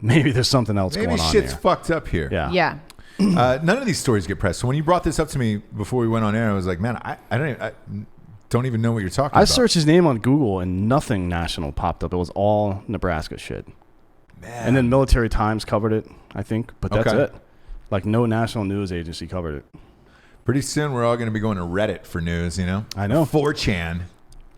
there's something else going on Maybe here. shit's fucked up here. Yeah. Yeah. None of these stories get pressed. So when you brought this up to me before we went on air, I was like, man, I don't even know what you're talking about. I searched his name on Google and nothing national popped up. It was all Nebraska shit. Man. And then Military Times covered it, I think, but that's Okay. it. No national news agency covered it. Pretty soon we're all going to be going to Reddit for news, I know. 4chan.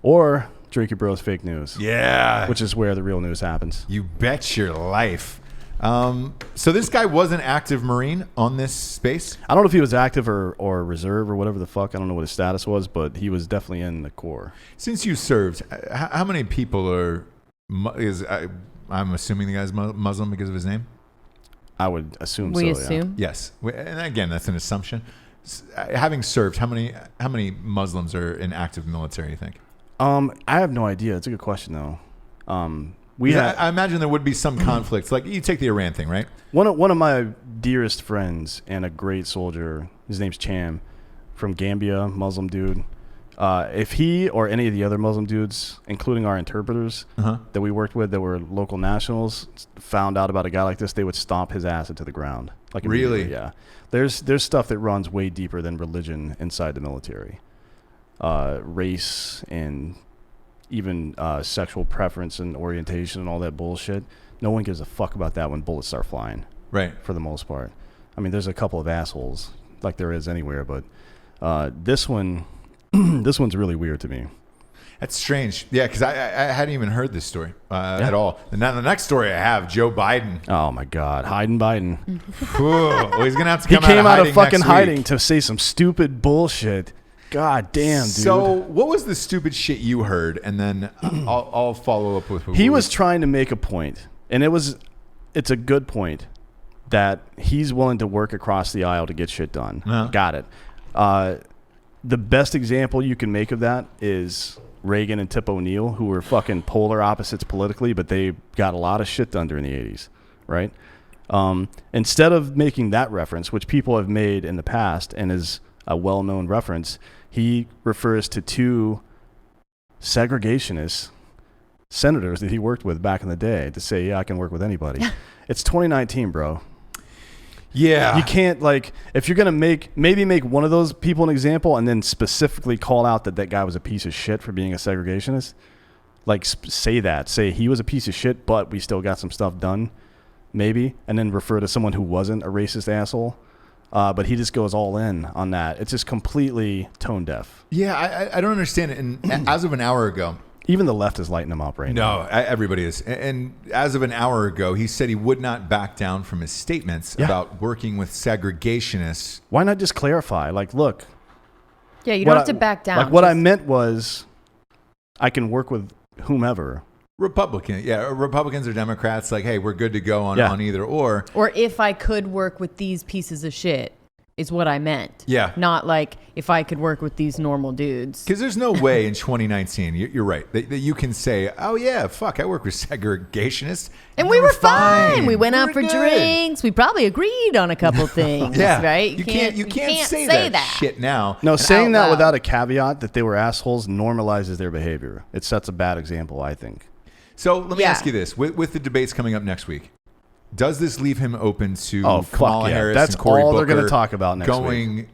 Or Drinkin Bros Fake News. Yeah. Which is where the real news happens. You bet your life. So this guy was an active Marine on this space? I don't know if he was active or reserve or whatever the fuck. I don't know what his status was, but he was definitely in the Corps. Since you served, how many people are... I'm assuming the guy's Muslim because of his name? I would assume We so, assume? Yes. And again, that's an assumption. Having served, how many Muslims are in active military, you think? I have no idea. It's a good question, though. I imagine there would be some conflicts. You take the Iran thing, right? One of my dearest friends and a great soldier, his name's Cham, from Gambia, Muslim dude. If he or any of the other Muslim dudes, including our interpreters that we worked with that were local nationals, found out about a guy like this, they would stomp his ass into the ground. Really? Yeah. There's stuff that runs way deeper than religion inside the military. Race and even sexual preference and orientation and all that bullshit. No one gives a fuck about that when bullets start flying. Right. For the most part. I mean, there's a couple of assholes like there is anywhere, but this one, this one's really weird to me. That's strange. Yeah, because I hadn't even heard this story at all. And now the next story I have, Joe Biden. Oh my God, hiding Biden. Well, he's gonna have to He come came out of fucking next hiding week. to say some stupid bullshit. God damn, dude. So, what was the stupid shit you heard? And then I'll follow up with. He was trying to make a point, and it's a good point that he's willing to work across the aisle to get shit done. Uh-huh. Got it. The best example you can make of that is Reagan and Tip O'Neill, who were fucking polar opposites politically, but they got a lot of shit done during the 80s, right? Instead of making that reference, which people have made in the past and is a well-known reference, he refers to two segregationist senators that he worked with back in the day to say, yeah, I can work with anybody. It's 2019, bro. Yeah. You can't, if you're going to maybe make one of those people an example and then specifically call out that guy was a piece of shit for being a segregationist, Like say that. Say he was a piece of shit, but we still got some stuff done, maybe, and then refer to someone who wasn't a racist asshole. But he just goes all in on that. It's just completely tone deaf. Yeah, I don't understand it. And as of an hour ago, even the left is lighting him up right now. No, everybody is. And as of an hour ago, he said he would not back down from his statements about working with segregationists. Why not just clarify? Like, look. Yeah, you don't have to back down. Like, what I meant was I can work with whomever. Republicans or Democrats, like, hey, we're good to go on either or. Or if I could work with these pieces of shit is what I meant. Yeah. Not like if I could work with these normal dudes. Because there's no way in 2019, you're right, that you can say, oh, yeah, fuck, I work with segregationists. And we were fine. We went We out were for good. drinks. We probably agreed on a couple things. Yeah. Right? You can't say that shit now. No, And saying out that loud. without a caveat that they were assholes normalizes their behavior. It sets a bad example, I think. So let me ask you this. With the debates coming up next week, does this leave him open to Oh, fuck Kamala yeah. Harris That's and Cory all Booker they're gonna talk about next going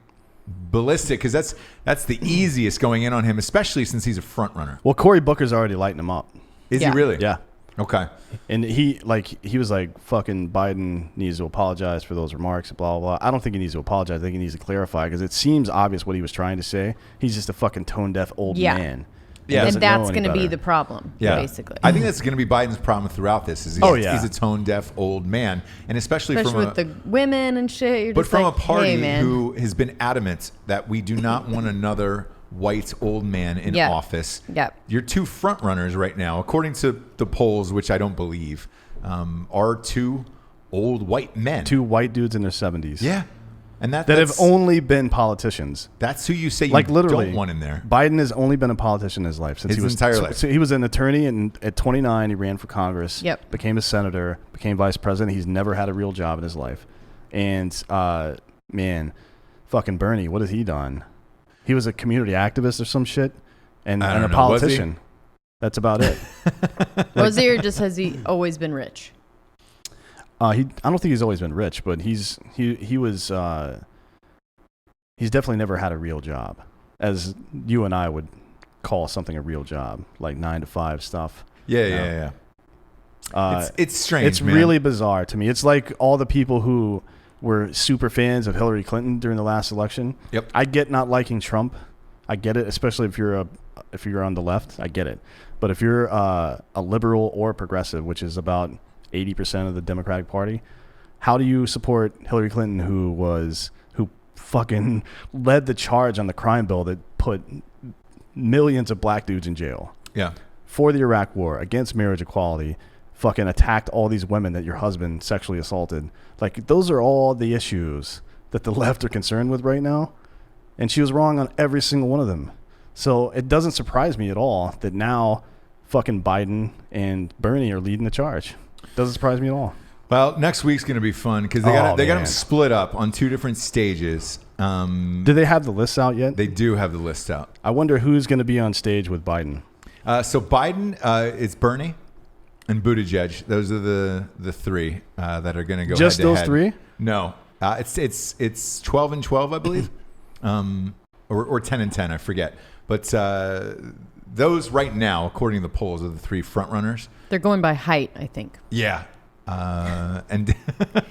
ballistic? Because that's the easiest going in on him, especially since he's a front runner. Well, Cory Booker's already lighting him up. Is he really? Yeah. Okay. And he was like, fucking Biden needs to apologize for those remarks, blah, blah, blah. I don't think he needs to apologize. I think he needs to clarify because it seems obvious what he was trying to say. He's just a fucking tone-deaf old man. Yeah. And doesn't know that's any going to be better. the problem, basically. I think that's going to be Biden's problem throughout this. Is he's a tone-deaf old man, and especially with the women and shit. You're but just from like, a party hey, man. who has been adamant that we do not want another white old man in office. Yep. Your two front runners right now, according to the polls, which I don't believe, are two old white men. Two white dudes in their 70s. Yeah. And that have only been politicians. That's who you say you literally, don't want in there. Biden has only been a politician in his life since His entire life. So he was an attorney, and at 29, he ran for Congress. Yep. Became a senator. Became vice president. He's never had a real job in his life. And man, fucking Bernie, what has he done? He was a community activist or some shit, and a politician. That's about it. Was he or just has he always been rich? I don't think he's always been rich, but he was he's definitely never had a real job, as you and I would call something a real job, like 9 to 5 stuff. Yeah. It's strange. It's man. really bizarre to me. It's like all the people who were super fans of Hillary Clinton during the last election. Yep. I get not liking Trump. I get it, especially if you're on the left. I get it. But if you're a liberal or progressive, which is about 80% of the Democratic Party, how do you support Hillary Clinton, who fucking led the charge on the crime bill that put millions of black dudes in jail? Yeah. For the Iraq War, against marriage equality, fucking attacked all these women that your husband sexually assaulted. Like, those are all the issues that the left are concerned with right now. And she was wrong on every single one of them. So it doesn't surprise me at all that now fucking Biden and Bernie are leading the charge. Doesn't surprise me at all. Well, next week's going to be fun because they got them split up on 2 different stages. Do they have the lists out yet? They do have the list out. I wonder who's going to be on stage with Biden. So Biden, it's Bernie and Buttigieg. Those are the 3 that are going to go Just head-to-head. those 3? No, it's 12 and 12, I believe, or 10 and 10, I forget. But those right now, according to the polls, are the 3 front runners. They're going by height, I think. Yeah. And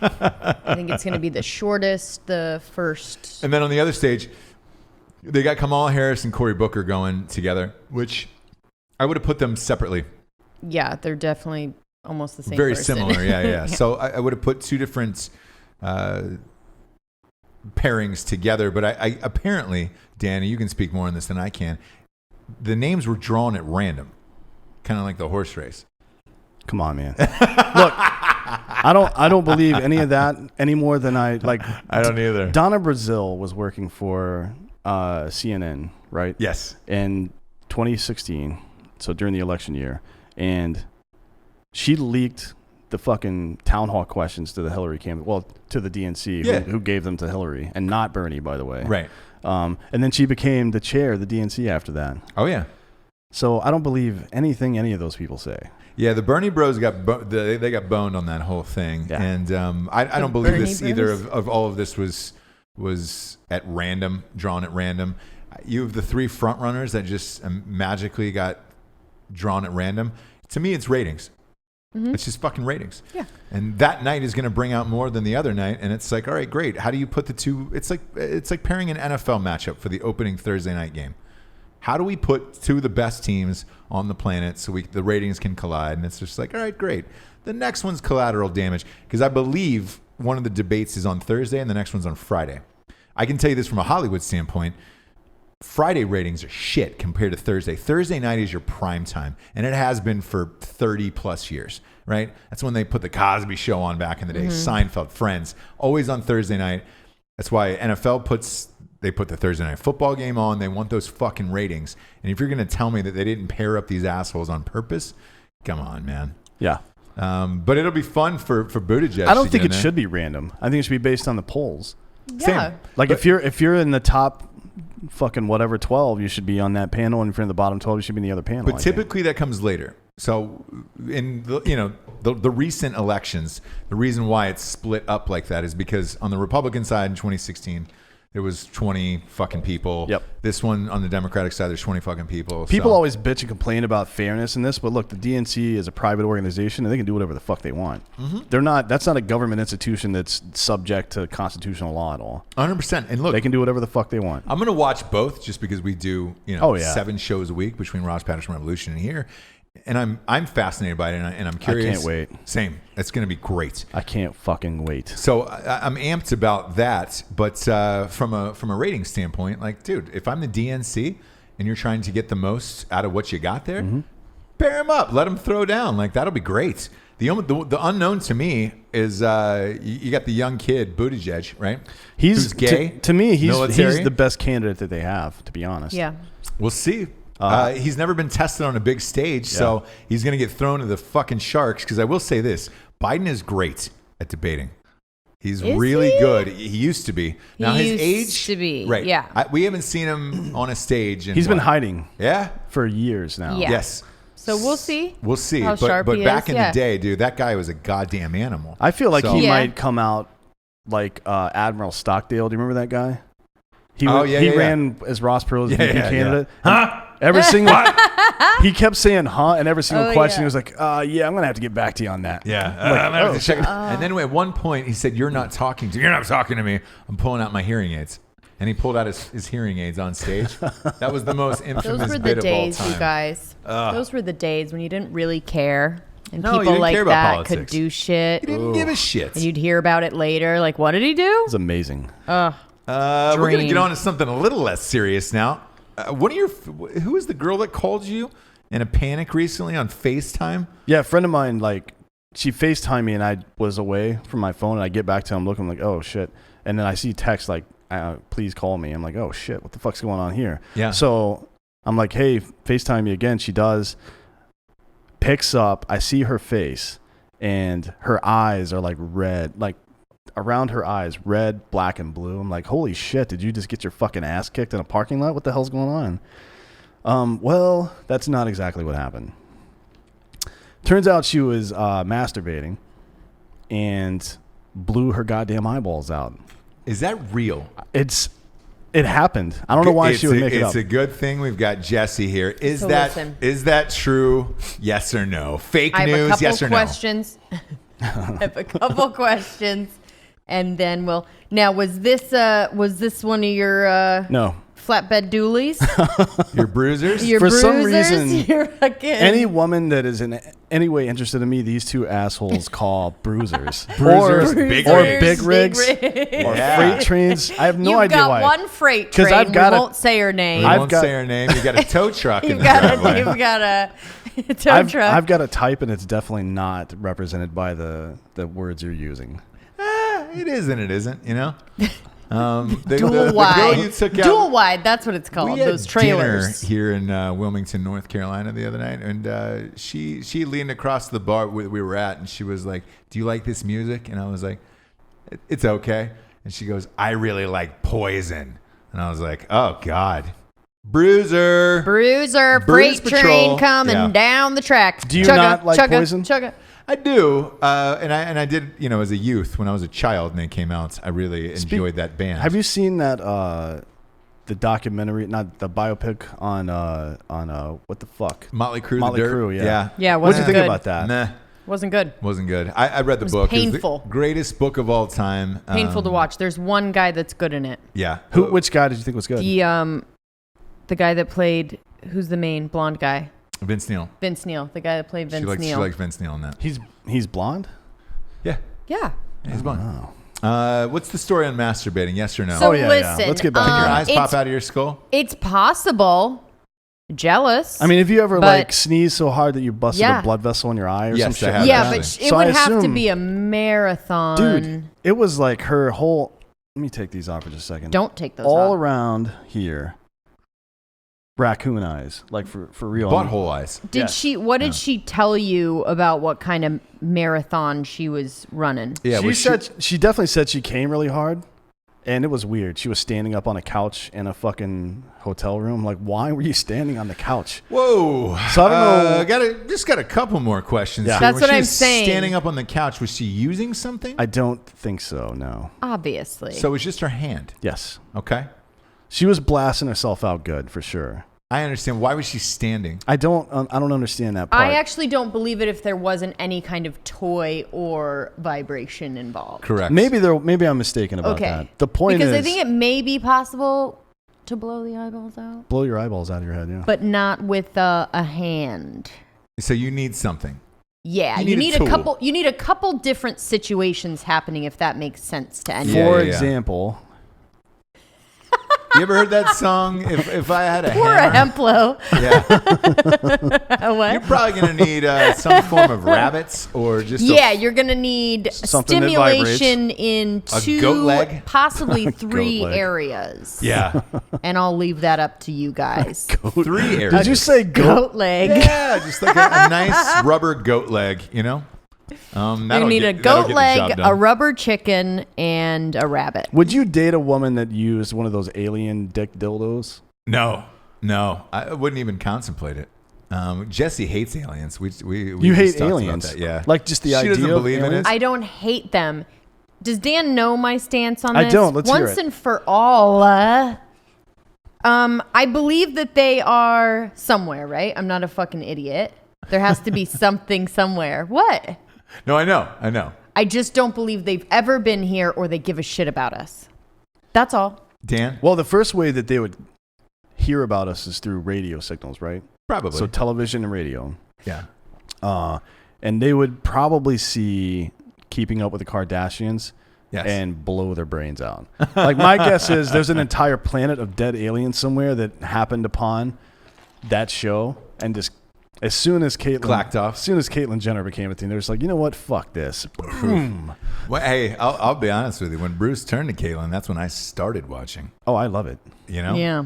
I think it's going to be the shortest, the first. And then on the other stage, they got Kamala Harris and Cory Booker going together, which I would have put them separately. Yeah, they're definitely almost the same Very person. similar, yeah. So I would have put 2 different pairings together. But I apparently, Danny, you can speak more on this than I can. The names were drawn at random, kind of like the horse race. Come on, man. Look, I don't believe any of that any more than I don't either. Donna Brazile was working for CNN, right? Yes. In 2016, so during the election year, and she leaked the fucking town hall questions to the Hillary campaign, to the DNC, who gave them to Hillary, and not Bernie, by the way. Right. And then she became the chair of the DNC after that. Oh, yeah. So I don't believe anything any of those people say. Yeah, the Bernie Bros they got boned on that whole thing, and I don't believe Bernie this Bros? either. Of all of this was at random, drawn at random. You have the 3 front runners that just magically got drawn at random. To me, it's ratings. It's just fucking ratings. Yeah. And that night is going to bring out more than the other night. And it's like, all right, great. How do you put the two? It's like pairing an NFL matchup for the opening Thursday night game. How do we put two of the best teams on the planet so the ratings can collide? And it's just like, all right, great. The next one's collateral damage because I believe one of the debates is on Thursday and the next one's on Friday. I can tell you this from a Hollywood standpoint. Friday ratings are shit compared to Thursday. Thursday night is your prime time, and it has been for 30 plus years, right? That's when they put the Cosby Show on back in the day, Seinfeld, Friends, always on Thursday night. That's why NFL put the Thursday night football game on. They want those fucking ratings. And if you're going to tell me that they didn't pair up these assholes on purpose, come on, man. Yeah. But it'll be fun for Buttigieg. I don't think it should be random. I think it should be based on the polls. Yeah. Same. Like if you're in the top fucking whatever 12, you should be on that panel, and if you're in the bottom 12, you should be in the other panel. But typically that comes later. So in the recent elections, the reason why it's split up like that is because on the Republican side in 2016, there was 20 fucking people. Yep. This one on the Democratic side, there's 20 fucking people. People always bitch and complain about fairness in this, but look, the DNC is a private organization and they can do whatever the fuck they want. They're not. That's not a government institution that's subject to constitutional law at all. 100%. And look, they can do whatever the fuck they want. I'm going to watch both just because we do 7 shows a week between Ross Patterson Revolution and here. And I'm fascinated by it, and I'm curious. I can't wait. Same. It's going to be great. I can't fucking wait. So I'm amped about that. But from a rating standpoint, like, dude, if I'm the DNC and you're trying to get the most out of what you got there, pair him up. Let him throw down. Like, that'll be great. The unknown to me is you got the young kid, Buttigieg, right? Who's gay. To me, he's the best candidate that they have, to be honest. Yeah. We'll see. He's never been tested on a big stage, so he's going to get thrown to the fucking sharks. Because I will say this, Biden is great at debating. He's really good. He used to be. Now his age used to be. Right. Yeah. We haven't seen him on a stage. He's been hiding. Yeah. For years now. Yeah. Yes. So we'll see. We'll see. How sharp but he back is. in the day, dude, that guy was a goddamn animal. I feel like he might come out like Admiral Stockdale. Do you remember that guy? He ran as Ross Perot's VP candidate. Huh? Every single he kept saying "huh" and every single question he was like, "Yeah, I'm gonna have to get back to you on that." Yeah, I'm gonna have to check it. And then at one point he said, "You're not talking to me. I'm pulling out my hearing aids." And he pulled out his hearing aids on stage. That was the most infamous bit of all time. Those were the days, you guys. Those were the days when you didn't really care. And No, you people didn't like care about that politics. could do shit. He didn't give a shit. And you'd hear about it later. Like, what did he do? It's amazing. We're gonna get on to something a little less serious now. Who is the girl that called you in a panic recently on FaceTime? Yeah, a friend of mine, like, she FaceTimed me and I was away from my phone and I get back to him looking like, oh shit. And then I see text like, please call me. I'm like, oh shit, what the fuck's going on here? Yeah. So I'm like, hey, FaceTime me again. She does. Picks up. I see her face and her eyes are like red, like around her eyes, red, black, and blue. I'm like, holy shit, did you just get your fucking ass kicked in a parking lot? What the hell's going on? Well, that's not exactly what happened. Turns out she was masturbating and blew her goddamn eyeballs out. Is that real? It happened. I don't know why she would make it up. It's a good thing we've got Jesse here. Is So that listen. true? Yes or no? Fake I have news? a couple Yes or questions. I have a couple questions, and then we'll. Now, was this one of your No. flatbed dualies? no? Your bruisers? Your For bruisers? some reason, You're fucking- any woman that is in any way interested in me, these two assholes call bruisers. Bruisers, or big big rigs. rigs. Or Yeah. freight trains. I have no You've idea got why. one freight 'Cause train. I've got we a- won't say her name. I I've won't got- say her name. You got a tow truck in You've the got driveway. a tow truck. I've got a type, and it's definitely not represented by the words you're using. It is and it isn't, you know? Dual the wide. girl you took out, Dual wide. That's what it's called. we had Those trailers. dinner here in Wilmington, North Carolina the other night, and she leaned across the bar we were at, and she was like, "Do you like this music?" And I was like, "It's okay." And she goes, "I really like Poison." And I was like, "Oh God, Bruiser, Bruiser, Bruise freight Patrol. train coming Yeah. down the track. Do you Chugga, not like chugga, Poison? Chugga. I do, and I did, you know, as a youth when I was a child and they came out. I really enjoyed that band. Have you seen that the documentary, not the biopic on what the fuck? Motley Crue. Motley The Dirt? Crue, yeah. Yeah, it What did wasn't you think good. about that? Nah, Wasn't good. wasn't good. I read the was book. painful. It was the greatest book of all time. Painful to watch. There's one guy that's good in it. Yeah. Which guy did you think was good? The guy that played, who's the main blonde guy? Vince Neil. Vince Neil. The guy that played Vince She Neil. likes Vince Neil in that. He's blonde? Yeah. Yeah. He's blonde. Oh. What's the story on masturbating? Yes or no? So yeah. listen. Let's get back Can to your it. eyes pop out of your skull? It's possible. Jealous. I mean, if you ever But- like sneeze so hard that you busted Yeah. a blood vessel in your eye or Yes, some I shit. have, like yeah, that. actually. but it So would I have to assume- be a marathon. Dude, it was like her whole. Let me take these off for just a second. Don't take those all off. around here. Raccoon eyes, like for real. Butthole eyes. Did Yes. What did she tell you about what kind of marathon she was running? Yeah. She definitely said she came really hard, and it was weird. She was standing up on a couch in a fucking hotel room. Like, why were you standing on the couch? Whoa. So I don't know. Just got a couple more questions. Yeah. here. That's When what she I'm was saying. Standing up on the couch, was she using something? I don't think so. No. Obviously. So it was just her hand. Yes. Okay. She was blasting herself out good for sure. I understand. Why was she standing? I don't understand that part. I actually don't believe it if there wasn't any kind of toy or vibration involved. Correct. Maybe I'm mistaken about Okay. that. The point because is, I think it may be possible to blow the eyeballs out, blow your eyeballs out of your head. Yeah. but not with a hand. So you need something. Yeah, You you need need a a tool. couple. You need a couple different situations happening if that makes sense to anyone. Yeah, For yeah. example, You ever heard that song? If I had a Or a hammer. hemplo. Yeah. What? You're probably going to need some form of rabbits or just Yeah, you're gonna need Something that stimulation in A two, goat leg? possibly three leg. areas. Yeah. And I'll leave that up to you guys. 3 areas. did you say goat? Goat leg. Yeah, just like a nice rubber goat leg, you know? You need a goat leg, a rubber chicken, and a rabbit. Would you date a woman that used one of those alien dick dildos? No. I wouldn't even contemplate it. Jesse hates aliens. We You just hate talked aliens? about that, yeah. Like just the She idea doesn't of believe in aliens? it. I don't hate them. Does Dan know my stance on I this? don't. Let's hear Once it. and for all, I believe that they are somewhere, right? I'm not a fucking idiot. There has to be something somewhere. What? No, I know. I just don't believe they've ever been here or they give a shit about us. That's all. Dan? Well, the first way that they would hear about us is through radio signals, right? Probably. So television and radio. yeah. And they would probably see Keeping Up with the Kardashians Yes. and blow their brains out. Like, my guess is there's an entire planet of dead aliens somewhere that happened upon that show, and just as soon as Clacked off. As soon as Caitlyn Jenner became a thing, they're just like, you know what? Fuck this. Boom. Well, hey, I'll be honest with you. When Bruce turned to Caitlyn, that's when I started watching. Oh, I love it. You know? Yeah.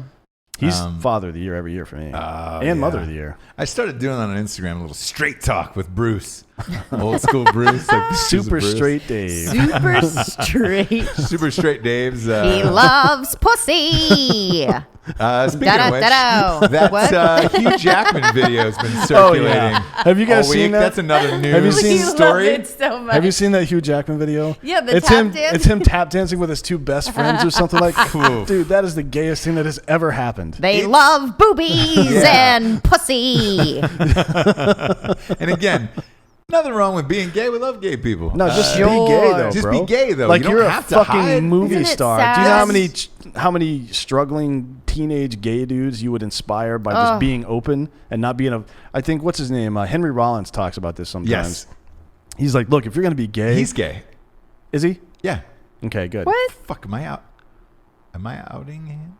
He's Father of the Year every year for me. And Mother of the Year. I started doing that on Instagram, a little straight talk with Bruce. Old school Bruce. Like the Super Bruce. straight Dave. Super straight. Super straight Dave's. He loves pussy. Speaking of which, Da-da-da-da. that What? Hugh Jackman video has been Oh, circulating. yeah. Have you guys all seen week. that? That's another news Have you seen- You love story. it so much. Have you seen that Hugh Jackman video? Yeah, the it's tap him. dance. It's him tap dancing with his two best friends or something like. Oof. Dude, that is the gayest thing that has ever happened. They love boobies Yeah. and pussy. And again, nothing wrong with being gay. We love gay people. No, just Sure. be gay though, Just bro. be gay, though. Like You don't you're a have to fucking hide. movie Isn't it star. sad? Do you know how many struggling teenage gay dudes you would inspire by just being open and not being a? I think what's his name? Henry Rollins talks about this sometimes. Yes. He's like, look, if you're gonna be gay, He's gay. is he? Yeah. Okay, good. What? Fuck, am I out? Am I outing him?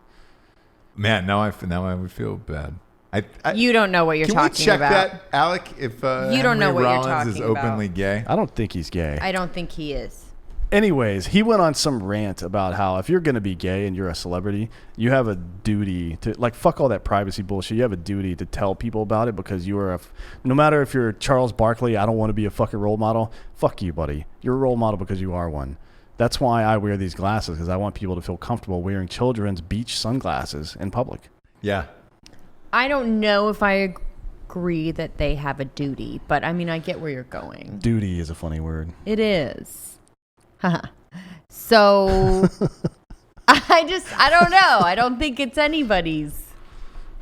Man, now I would feel bad. I You don't know what you're can we talking check about. that, Alec? If You don't know Henry what you're Rollins is talking about. openly gay. I don't think he's gay. I don't think he is. Anyways, he went on some rant about how if you're going to be gay and you're a celebrity, you have a duty to, like, fuck all that privacy bullshit. You have a duty to tell people about it because you are no matter if you're Charles Barkley, I don't want to be a fucking role model. Fuck you, buddy. You're a role model because you are one. That's why I wear these glasses, because I want people to feel comfortable wearing children's beach sunglasses in public. Yeah. I don't know if I agree that they have a duty, but I mean, I get where you're going. Duty is a funny word. It is. So I don't know. I don't think it's anybody's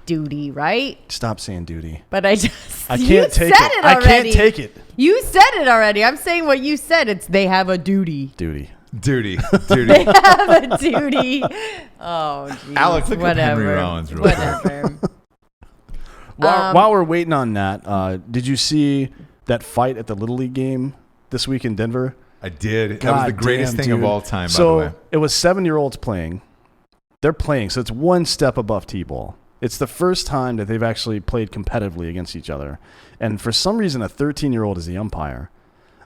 duty, right? Stop saying duty. But I can't take it. Already. I can't take it. You said it already. I'm saying what you said. It's they have a duty. Duty. Duty. They have a duty. Oh, geez. Alex, look at Henry Rollins real quick. Whatever. While we're waiting on that, did you see that fight at the Little League game this week in Denver? I did. That was the greatest thing of all time, by the way. So it was 7-year-olds playing. They're playing, so it's one step above T-ball. It's the first time that they've actually played competitively against each other. And for some reason, a 13-year-old is the umpire.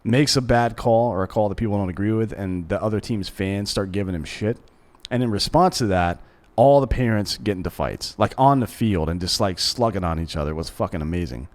Makes a bad call or a call that people don't agree with, and the other team's fans start giving him shit. And in response to that, all the parents get into fights, like on the field and just like slugging on each other. It was fucking amazing.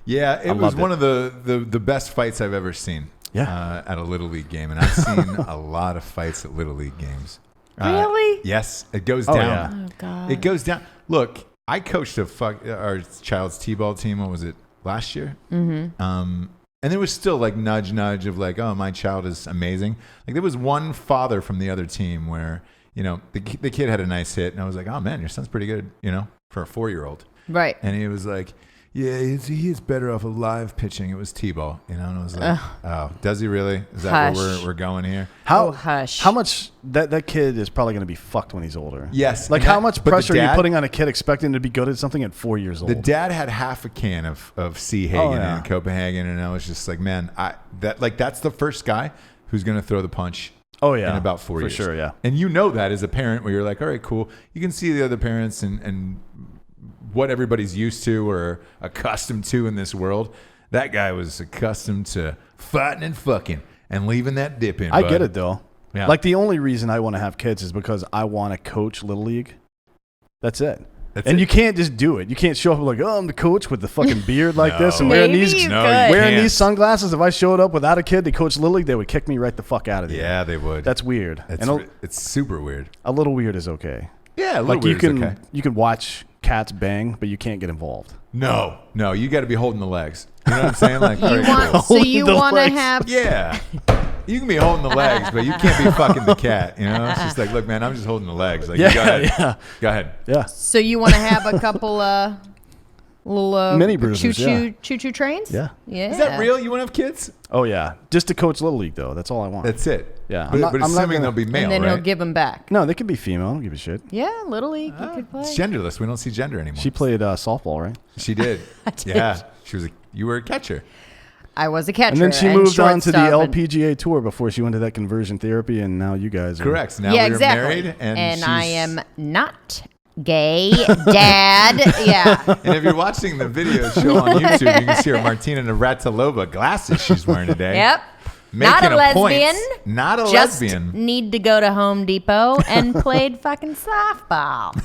Yeah, it was one of the best fights I've ever seen. Yeah. At a Little League game. And I've seen a lot of fights at Little League games. Really? Yes. It goes down. Yeah. Oh, God. It goes down. Look, I coached our child's T-ball team. What was it? Last year? Mm-hmm. And there was still like nudge of like, oh, my child is amazing. Like there was one father from the other team where, you know, the kid had a nice hit. And I was like, oh, man, your son's pretty good, you know, for a 4-year-old. Right. And he was like, yeah, he is better off of live pitching. It was T-ball, you know. And I was like, oh, does he really? Is that where we're going here? Hush. How much that kid is probably going to be fucked when he's older? Yes. Like how much pressure are you putting on a kid expecting to be good at something at 4 years old? The dad had half a can of Sea Hagen in Copenhagen, and I was just like, man, that's the first guy who's going to throw the punch. Oh yeah, in about 4 years. For sure, yeah. And you know that as a parent, where you're like, all right, cool. You can see the other parents and what everybody's used to or accustomed to in this world. That guy was accustomed to fighting and fucking and leaving that dip in. I get it though. Yeah. Like the only reason I want to have kids is because I want to coach Little League. That's it. You can't just do it. You can't show up like, oh, I'm the coach with the fucking beard like this and wearing these sunglasses. If I showed up without a kid to coach Little League, they would kick me right the fuck out of there. Yeah, they would. That's weird. It's super weird. A little weird is okay. Yeah, a little weird is okay. You can watch cats bang, but you can't get involved. No, you got to be holding the legs. You know what I'm saying? Like, you want to have... Yeah. You can be holding the legs, but you can't be fucking the cat. You know, it's just like, look, man, I'm just holding the legs. Like, go ahead. Yeah. So you want to have a couple little mini bruises, choo-choo trains? Yeah. Is that real? You want to have kids? Oh yeah, just to coach Little League though. That's all I want. That's it. Yeah, but assuming they'll be male, and then right? he'll give them back. No, they could be female. I don't give a shit. Yeah, Little League, you could play. It's genderless. We don't see gender anymore. She played softball, right? She did. I did. Yeah, you were a catcher. I was a catcher. And then she moved on to the LPGA tour before she went to that conversion therapy, and now you guys are... Correct. Now we're married, and I am not gay, Dad. Yeah. And if you're watching the video show on YouTube, you can see her Martina Navratilova glasses she's wearing today. Yep. Making not a lesbian. Not a just lesbian. Need to go to Home Depot and played fucking softball.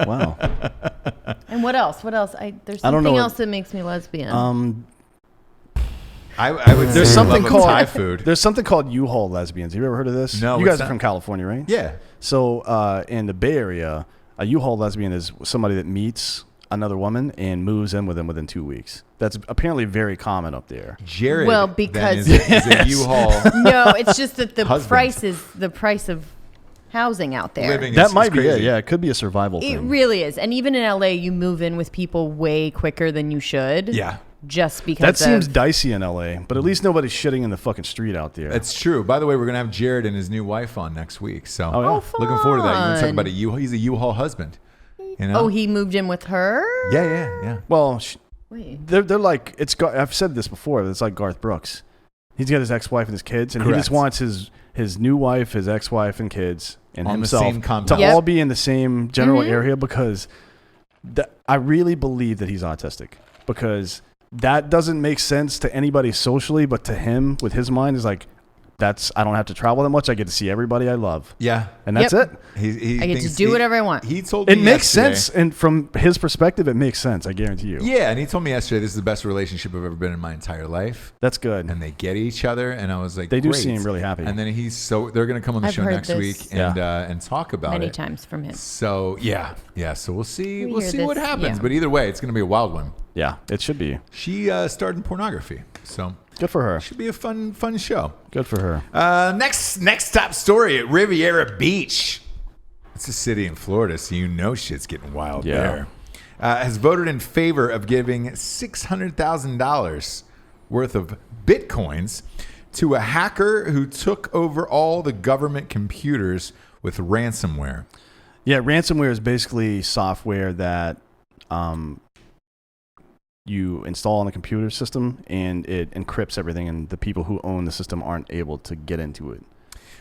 Wow. And what else? There's something else that makes me lesbian. I would say there's something called Thai food. There's something called U-Haul lesbians. Have you ever heard of this? No. You guys are from California, right? Yeah. So in the Bay Area, a U-Haul lesbian is somebody that meets another woman and moves in with them within 2 weeks. That's apparently very common up there. Jared, well, because is a U-Haul. No, it's just that the husband. price of housing out there. That might be it. Yeah, it could be a survival thing. It really is. And even in LA, you move in with people way quicker than you should. Yeah. Just because that seems dicey in LA, but at least nobody's shitting in the fucking street out there. It's true. By the way, we're gonna have Jared and his new wife on next week, so looking forward to that. You want to talk about he's a U-Haul husband. You know? Oh, he moved in with her? Yeah. Well, they're like I've said this before. It's like Garth Brooks. He's got his ex-wife and his kids, and he just wants his new wife, his ex-wife, and kids, and on himself the same compound. to all be in the same general area because I really believe that he's autistic because that doesn't make sense to anybody socially, but to him, with his mind, is like, I don't have to travel that much. I get to see everybody I love. Yeah. And that's it. I get to do whatever I want. He told me it makes sense. And from his perspective, it makes sense. I guarantee you. Yeah. And he told me yesterday, this is the best relationship I've ever been in my entire life. That's good. And they get each other. And I was like, they do seem really happy. And then they're going to come on the show next week and talk about many it. times from him. So, yeah. So we'll see what happens. Yeah. But either way, it's going to be a wild one. Yeah, it should be. She starred in pornography, so Good for her. should be a fun show. Good for her. Next top story at Riviera Beach. It's a city in Florida, so you know shit's getting wild there. Has voted in favor of giving $600,000 worth of Bitcoins to a hacker who took over all the government computers with ransomware. Yeah, ransomware is basically software that you install on the computer system, and it encrypts everything, and the people who own the system aren't able to get into it.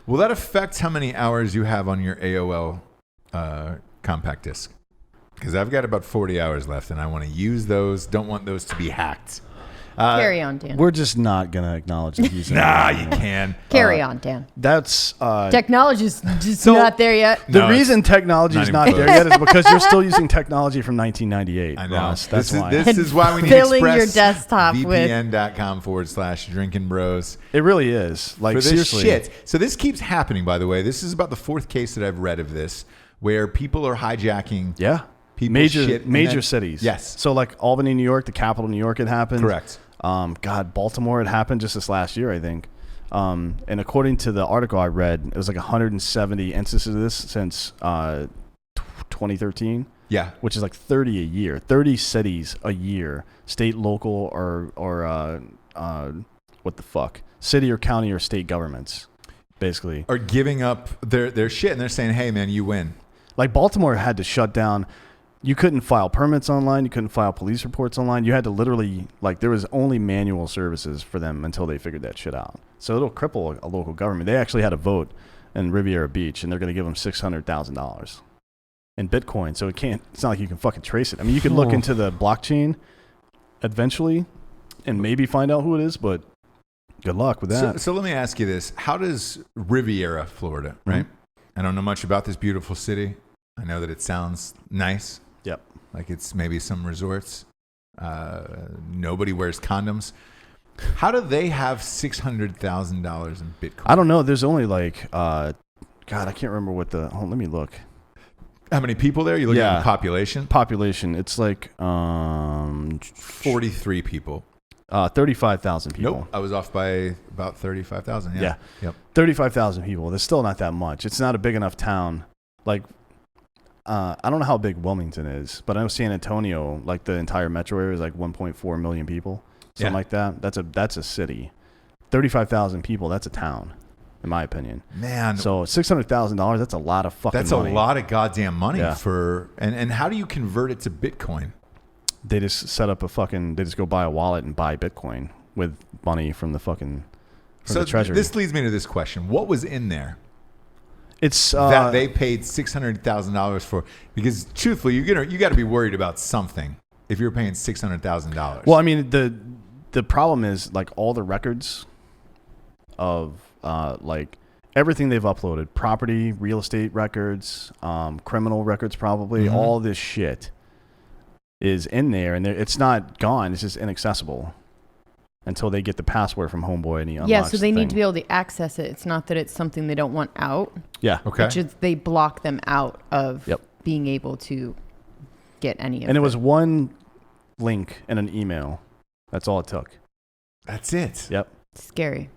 Will that affect how many hours you have on your AOL compact disc? Because I've got about 40 hours left, and I want to use those. Don't want those to be hacked. Carry on, Dan. We're just not going to acknowledge that he's Nah, you can. Carry on, Dan. That's Technology's just not there yet. the No, reason technology is not there yet is because you're still using technology from 1998. I know. Ross. That's why. This is why we need Filling your Express desktop with- VPN.com/Drinkin Bros. It really is. Like, For this seriously. shit. So this keeps happening, by the way. This is about the fourth case that I've read of this, where people are hijacking Yeah. people's shit. and Major then- cities. Yes. So like Albany, New York, the capital of New York, it happened. Correct. God, Baltimore, it happened just this last year, I think. And according to the article I read, it was like 170 instances of this since 2013. Yeah. Which is like 30 a year, 30 cities a year, state, local, or what the fuck, city or county or state governments, basically. Are giving up their shit, and they're saying, hey, man, you win. Like Baltimore had to shut down. You couldn't file permits online. You couldn't file police reports online. You had to literally, like, there was only manual services for them until they figured that shit out. So it'll cripple a local government. They actually had a vote in Riviera Beach, and they're going to give them $600,000 in Bitcoin. So it's not like you can fucking trace it. I mean, you could look into the blockchain eventually and maybe find out who it is, but good luck with that. So let me ask you this. How does Riviera, Florida, right? I don't know much about this beautiful city. I know that it sounds nice. Yep. Like it's maybe some resorts. Nobody wears condoms. How do they have $600,000 in Bitcoin? I don't know. There's only like, God, I can't remember what let me look. How many people there? You looking at Yeah. the population? Population. It's like 43 people. 35,000 people. Nope. I was off by about 35,000. Yeah. Yep. 35,000 people. That's still not that much. It's not a big enough town. Like, I don't know how big Wilmington is, but I know San Antonio, like the entire metro area, is like 1.4 million people, something like that. That's a city. 35,000 people. That's a town, in my opinion. Man. So $600,000. That's a lot of fucking That's money. a lot of goddamn money Yeah. for. And how do you convert it to Bitcoin? They just set up they just go buy a wallet and buy Bitcoin with money from the the treasury. This leads me to this question: what was in there It's that they paid $600,000 for? Because truthfully, you got to be worried about something if you're paying $600,000. well, I mean, the problem is like all the records of like everything they've uploaded, property, real estate records, criminal records, probably all this shit is in there, and it's not gone. It's just inaccessible until they get the password from Homeboy and he unlocks Yeah, so they the need thing. to be able to access it. It's not that it's something they don't want out. Yeah. okay. It's just they block them out of Yep. being able to get any of it. And it was one link in an email. That's all it took. That's it. Yep. Scary.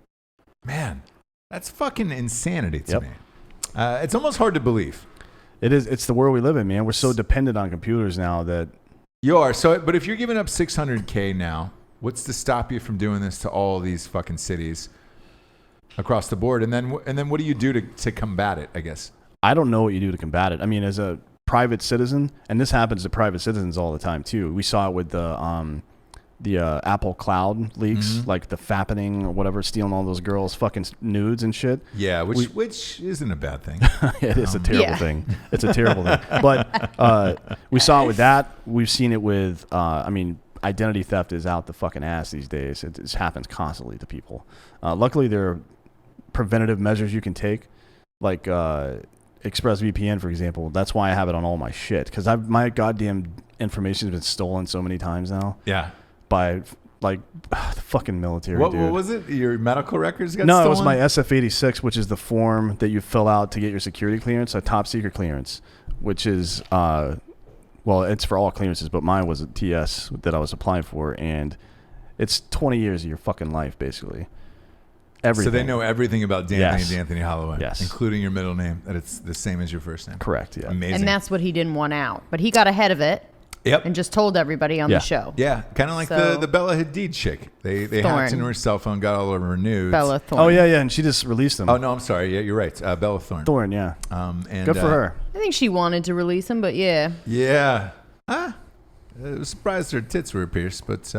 Man, that's fucking insanity to Yep. me. It's almost hard to believe. It is. It's the world we live in, man. We're so dependent on computers now that You are. But if you're giving up $600K now, what's to stop you from doing this to all these fucking cities across the board? And then what do you do to combat it, I guess? I don't know what you do to combat it. I mean, as a private citizen, and this happens to private citizens all the time too. We saw it with the Apple Cloud leaks, like the fappening or whatever, stealing all those girls' fucking nudes and shit. Yeah, which isn't a bad thing. It is a terrible Yeah. thing. It's a terrible thing. But we saw it with that. We've seen it with, I mean, identity theft is out the fucking ass these days. It just happens constantly to people. Luckily, there are preventative measures you can take, like ExpressVPN, for example. That's why I have it on all my shit, because my goddamn information has been stolen so many times now Yeah. by like the fucking military. What dude. was it? Your medical records got No, stolen? it was my SF-86, which is the form that you fill out to get your security clearance, a top secret clearance, which is Well, it's for all clearances, but mine was a TS that I was applying for, and it's 20 years of your fucking life, basically. Everything. So they know everything about D'Anthony Holloway, Yes. including your middle name, that it's the same as your first name. Correct, yeah. Amazing. And that's what he didn't want out. But he got ahead of it Yep. and just told everybody on Yeah. the show. Yeah, kind of like So- the Bella Hadid chick. They hacked Thorne. into her cell phone, got all over her nudes. Bella Thorne. Oh, yeah, and she just released them. Oh, no, I'm sorry. Yeah, you're right. Bella Thorne. Thorne, yeah. And, Good for her. I think she wanted to release him, but yeah. Yeah. I was surprised her tits were pierced, but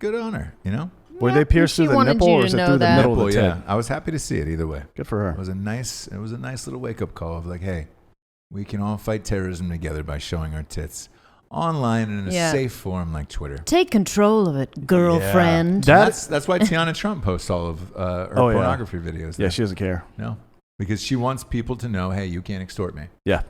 good on her, you know? Were they pierced she through the wanted nipple you or to is it know through the that. middle of Well, the tit? yeah, I was happy to see it either way. Good for her. It was a nice little wake up call of like, hey, we can all fight terrorism together by showing our tits online and in a Yeah. safe forum like Twitter. Take control of it, girlfriend. Yeah. That's why Tiana Trump posts all of her Oh, yeah. pornography videos. Yeah, she doesn't care. No, because she wants people to know, hey, you can't extort me. Yeah.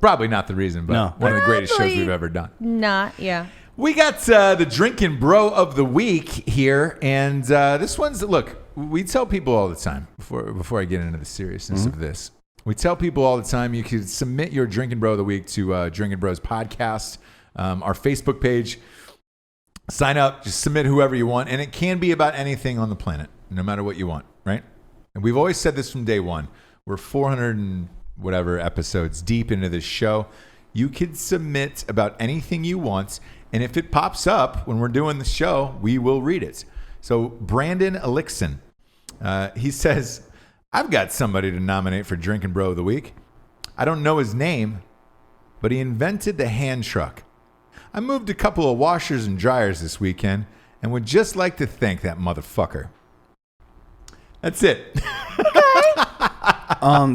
Probably not the reason, but No. one of the greatest shows Probably we've ever done. Not, yeah. We got the Drinkin' Bro of the Week here, and this one's, look, we tell people all the time, before I get into the seriousness of this, we tell people all the time you can submit your Drinkin' Bro of the Week to Drinkin' Bros Podcast, our Facebook page. Sign up, just submit whoever you want, and it can be about anything on the planet, no matter what you want, right? And we've always said this from day one. We're 400 and whatever episodes deep into this show. You can submit about anything you want, and if it pops up when we're doing the show, we will read it. So Brandon Elixon, he says, I've got somebody to nominate for Drinkin' Bro of the Week. I don't know his name, but he invented the hand truck. I moved a couple of washers and dryers this weekend and would just like to thank that motherfucker. That's it.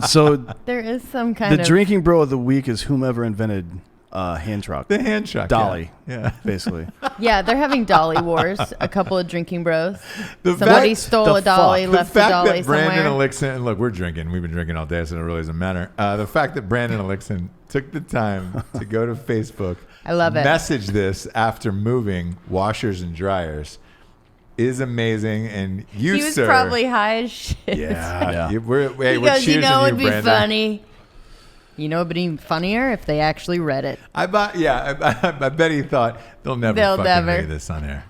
So There is some kind the of... drinking bro of the week is whomever invented hand truck. The hand truck. Dolly. Yeah. Basically. Yeah, they're having dolly wars. A couple of drinking bros. The Somebody fact- stole the a dolly, fuck? The left a fact dolly that Brandon somewhere. Elixon, look, we're drinking. We've been drinking all day, so it really doesn't matter. The fact that Brandon Elixon took the time to go to Facebook, I love it. message this after moving washers and dryers is amazing. And you, He was sir, probably high as shit. yeah, Yeah. we're He cheersing goes, you know, it'd you, be Brandon. funny. You know, it'd be even funnier if they actually read it. I bet he thought they'll never read this on air.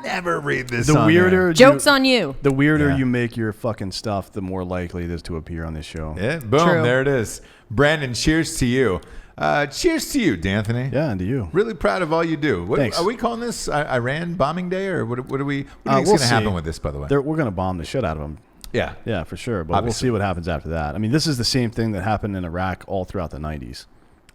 Never read this. The on weirder air. Joke's on you. The weirder Yeah. you make your fucking stuff, the more likely it is to appear on this show. Yeah, boom, True. there it is. Brandon, cheers to you. Cheers to you, D'Anthony. Yeah, and to you. Really proud of all you do. What, Thanks. are we calling this Iran bombing day, or what are we? What do you think's we'll going to happen see. with this? By the way, We're going to bomb the shit out of them. yeah. Yeah, for sure. But Obviously. we'll see what happens after that. I mean, this is the same thing that happened in Iraq all throughout the 90s.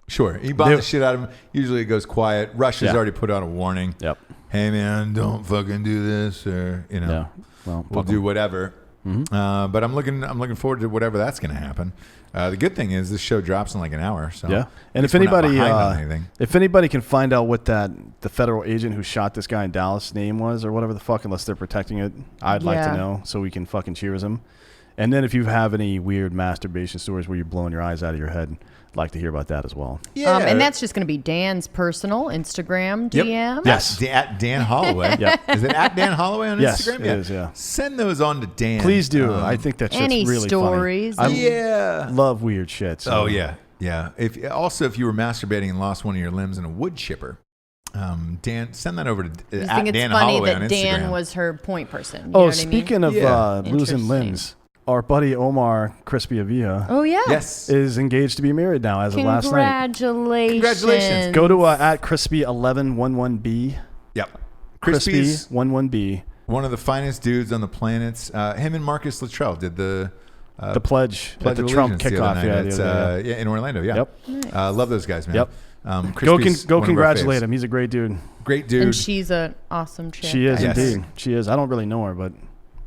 Sure. He bombed They- the shit out of him. Usually it goes quiet. Russia's Yeah. already put out a warning. Yep. Hey man, don't fucking do this, or you know, Yeah. Well, we'll fuck do 'em. whatever. But I'm looking forward to whatever that's going to happen. The good thing is this show drops in like an hour. So Yeah. And at if least we're not anybody behind on anything. if anybody can find out what the federal agent who shot this guy in Dallas name was or whatever the fuck, unless they're protecting it, I'd like to Yeah. know so we can fucking cheers him. And then if you have any weird masturbation stories where you're blowing your eyes out of your head, I'd like to hear about that as well. Yeah, And that's just going to be Dan's personal Instagram Yep. DM. Yes. At Dan Holloway. Yep. Is it at Dan Holloway on Yes, Instagram? it is, yeah. Send those on to Dan. Please do. I think that shit's Any really stories? funny. Yeah. Love weird shit. So. Oh yeah, yeah. If you were masturbating and lost one of your limbs in a wood chipper, Dan, send that over to I at think it's Dan funny Holloway on that Instagram. Dan was her point person. You know Oh, what I mean? speaking of Yeah. losing Interesting. limbs, our buddy Omar Crispy Avila Oh, yeah. Yes. is engaged to be married now as of last night. Congratulations. Congratulations. Go to at Crispy1111B. Yep. Crispy Crispy's 11B. one of the finest dudes on the planet. Him and Marcus Luttrell did the Pledge at Pledge the of Trump Allegiance the kickoff. other night. Yeah, It's, the other day. yeah, in Orlando. Yeah. Yep. Love those guys, man. Yep. Crispy's Go one of our congratulate faves. him. He's a great dude. Great dude. And she's an awesome chick. She is Yes. indeed. She is. I don't really know her, but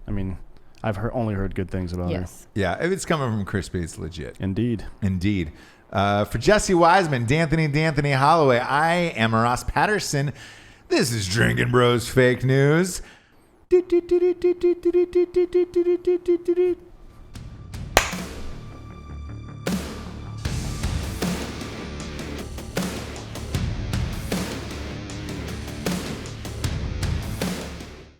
I mean, I've only heard good things about Yes. Yeah, if it's coming from Crispy, it's legit. her. Indeed. Indeed. For Jesse Wiseman, D'Anthony Holloway, I am Ross Patterson. This is Drinkin' Bros Fake News.